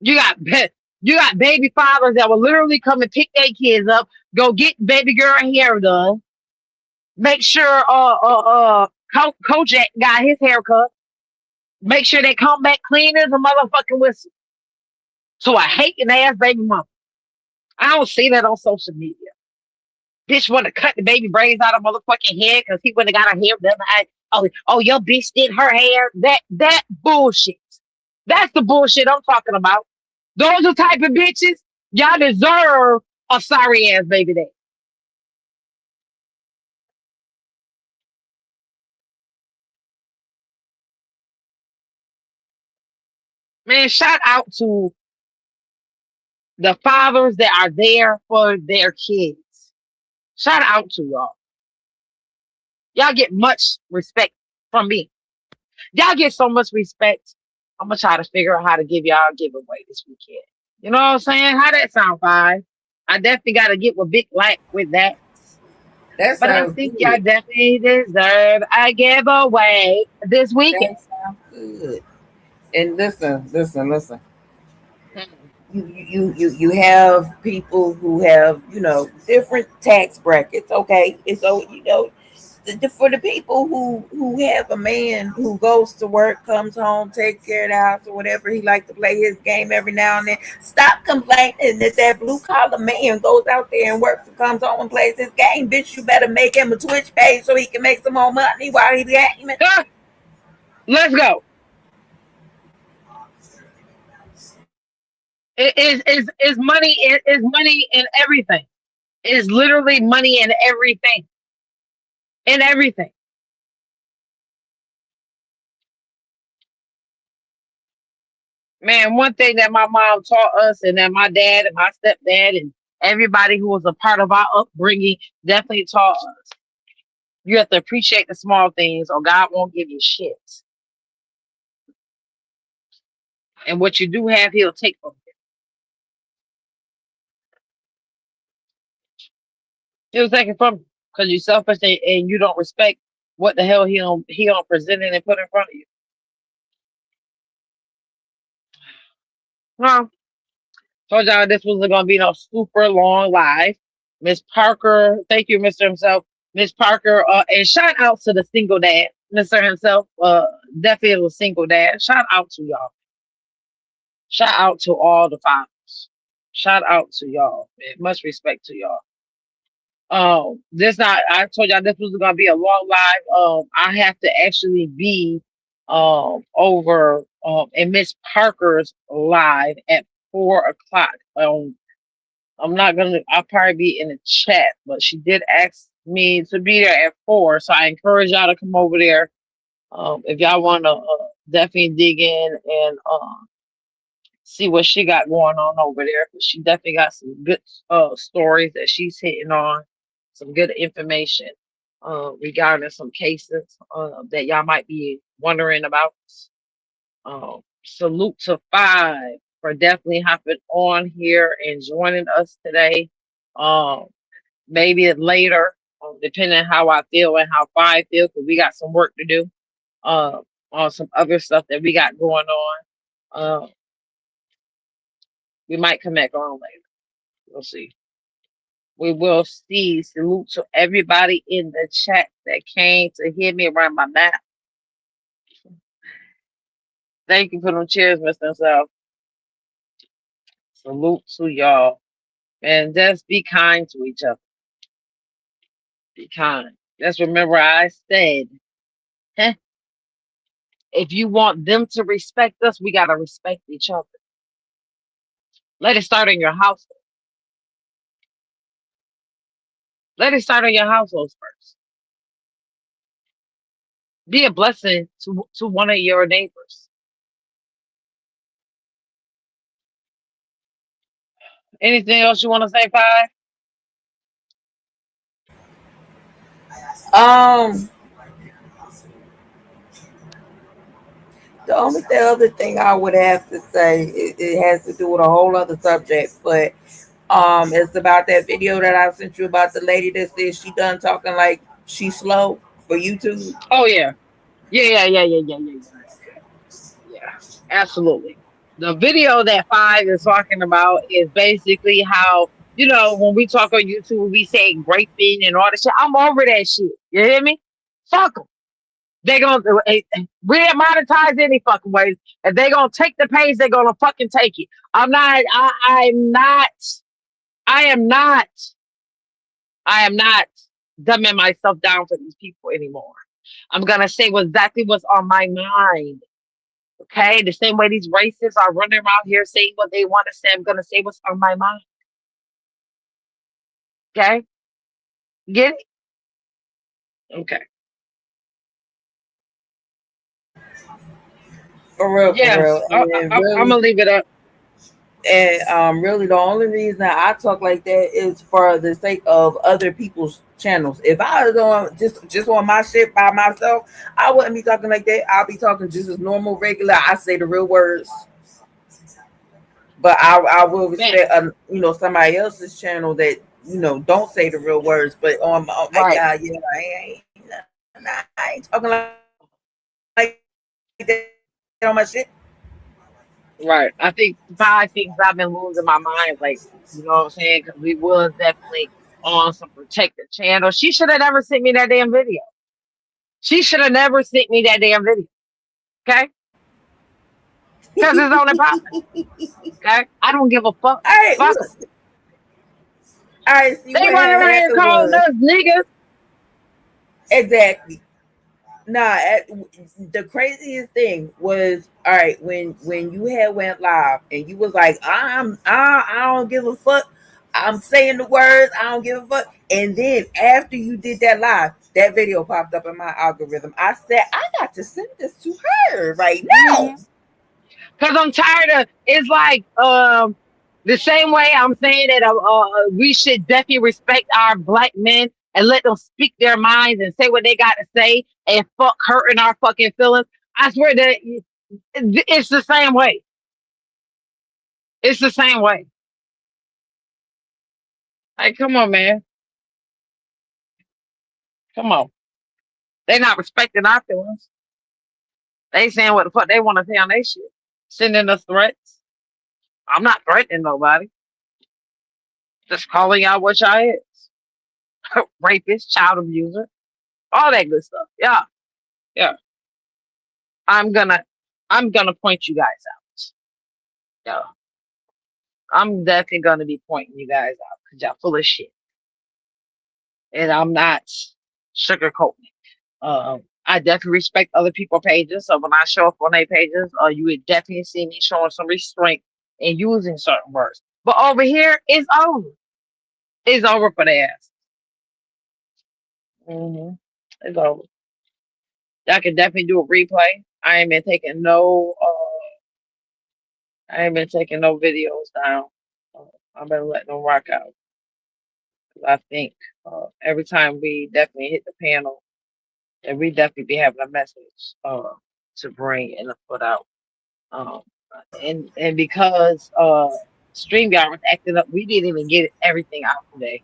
You got baby fathers that will literally come and pick their kids up, go get baby girl hair done, make sure Kojak got his hair cut, make sure they come back clean as a motherfucking whistle. to a hating ass baby mama. I don't see that on social media. Bitch want to cut the baby braids out of motherfucking hair because he wouldn't have got her hair done. Oh, your bitch did her hair. That bullshit. That's the bullshit I'm talking about. Those are type of bitches. Y'all deserve a sorry ass baby daddy. Man, shout out to the fathers that are there for their kids. Shout out to y'all. Y'all get much respect from me. Y'all get so much respect. I'm gonna try to figure out how to give y'all a giveaway this weekend. You know what I'm saying? How that sound, Five? I definitely gotta get with Big Black with that. That But I sounds think good. y'all definitely deserve a giveaway this weekend. That sounds good. And listen. You have people who have, different tax brackets. Okay, and so for the people who have a man who goes to work, comes home, takes care of the house or whatever, he like to play his game every now and then. Stop complaining that blue collar man goes out there and works and comes home and plays his game. Bitch, you better make him a Twitch page so he can make some more money while he's gaming. Let's go. Is money is money in everything. It's literally money in everything. In everything. Man, one thing that my mom taught us, and that my dad and my stepdad and everybody who was a part of our upbringing definitely taught us. You have to appreciate the small things, or God won't give you shit. And what you do have, He'll take from you. He'll take it from you because you're selfish and you don't respect what the hell He don't present it and put in front of you. Well, told y'all this wasn't gonna be no super long live. Miss Parker, thank you, Mr. himself. Miss Parker, and shout out to the single dad, Mr. himself. Definitely was single dad. Shout out to y'all. Shout out to all the fathers. Shout out to y'all, man. Much respect to y'all. I told y'all this was gonna be a long live. I have to actually be over in Miss Parker's live at 4:00. I'll probably be in the chat, but she did ask me to be there at 4, so I encourage y'all to come over there. If y'all want to definitely dig in and see what she got going on over there, because she definitely got some good stories that she's hitting on, some good information regarding some cases that y'all might be wondering about. Salute to Five for definitely hopping on here and joining us today. Maybe later, depending on how I feel and how Five feels, because we got some work to do on some other stuff that we got going on. We might come back on later. We'll see. We will see. Salute to everybody in the chat that came to hear me around my mouth. Thank you for them cheers, Mr. Self. Salute to y'all. And just be kind to each other. Be kind. Just remember I said, if you want them to respect us, we got to respect each other. Let it start in your household. Let it start in your households first. Be a blessing to one of your neighbors. Anything else you want to say, Five? The other thing I would have to say, it has to do with a whole other subject, but it's about that video that I sent you about the lady that says she done talking like she's slow for YouTube. Oh yeah. Yeah. Absolutely. The video that Five is talking about is basically how, when we talk on YouTube, we say graping and all that shit. I'm over that shit. You hear me? Fuck them. They're gonna re-monetize any fucking ways. If they're gonna take the page, they're gonna fucking take it. I am not dumbing myself down for these people anymore. I'm gonna say exactly what's on my mind. Okay, the same way these racists are running around here saying what they want to say, I'm gonna say what's on my mind. Okay, get it? Okay. For real, Yes, for real. And I'm really, gonna leave it up. and really, the only reason I talk like that is for the sake of other people's channels. If I was on just on my shit by myself, I wouldn't be talking like that. I'll be talking just as normal, regular. I say the real words, but I will respect somebody else's channel that don't say the real words. But on my Right. I ain't talking like that on my shit. Right. I think 5 things I've been losing my mind, like, you know what I'm saying? Because we was definitely on some protected channel. She should have never sent me that damn video. She should have never sent me that damn video. Okay? Because it's only popping. Okay? I don't give a fuck. All right, Fuck 'em. all right. See, They what run around here happened calling was us niggas. exactly. Nah, the craziest thing was all right when you had went live and you was like, I don't give a fuck. I'm saying the words. I don't give a fuck. And then after you did that live, that video popped up in my algorithm. I said, I got to send this to her right now. Because I'm tired of, it's like the same way I'm saying that we should definitely respect our black men and let them speak their minds and say what they got to say and fuck hurting our fucking feelings. I swear that it's the same way. It's the same way. Like, come on, man. Come on. They not respecting our feelings. They saying what the fuck they want to say on their shit. Sending us threats. I'm not threatening nobody. Just calling out what y'all is. Rapist, child abuser, all that good stuff. Yeah. Yeah. I'm gonna point you guys out. Yeah. I'm definitely gonna be pointing you guys out because y'all full of shit. And I'm not sugarcoating it. I definitely respect other people's pages. So when I show up on their pages, you would definitely see me showing some restraint and using certain words. But over here, it's over. It's over for the ass. It's over. I can definitely do a replay. I ain't been taking no videos down. I've been letting them rock out. 'Cause I think every time we definitely hit the panel, and we definitely be having a message to bring and to put out. And because StreamYard was acting up, we didn't even get everything out today.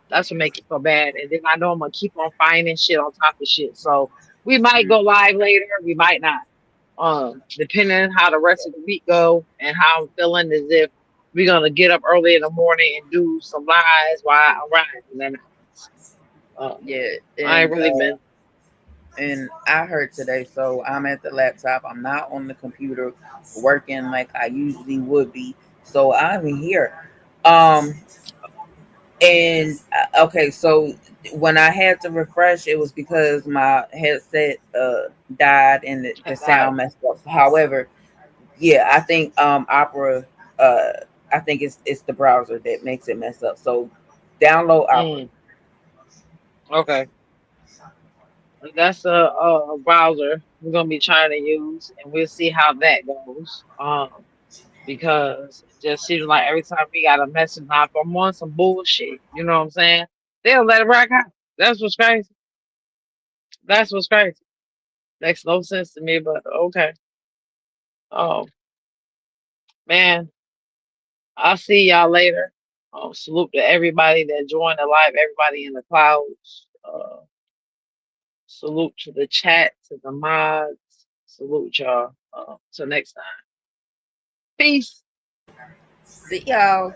That's what makes it so bad. And then I know I'm gonna keep on finding shit on top of shit. So we might go live later, we might not. Depending on how the rest of the week go and how I'm feeling, as if we're gonna get up early in the morning and do some lives while I'm riding. Yeah, I ain't really been. And I heard today, so I'm at the laptop. I'm not on the computer working like I usually would be. So I'm here. And okay, so when I had to refresh, it was because my headset died and the sound messed up. However, yeah, I think Opera, I think it's the browser that makes it mess up. So download Opera. Okay. That's a browser we're gonna be trying to use, and we'll see how that goes. Because it just seems like every time we got a message, now if I'm on some bullshit, you know what I'm saying? They'll let it rock out. That's what's crazy. That's what's crazy. Makes no sense to me, but okay. Oh man, I'll see y'all later. Salute to everybody that joined the live, everybody in the clouds. Salute to the chat, to the mods. Salute y'all. Till next time. Peace. See y'all.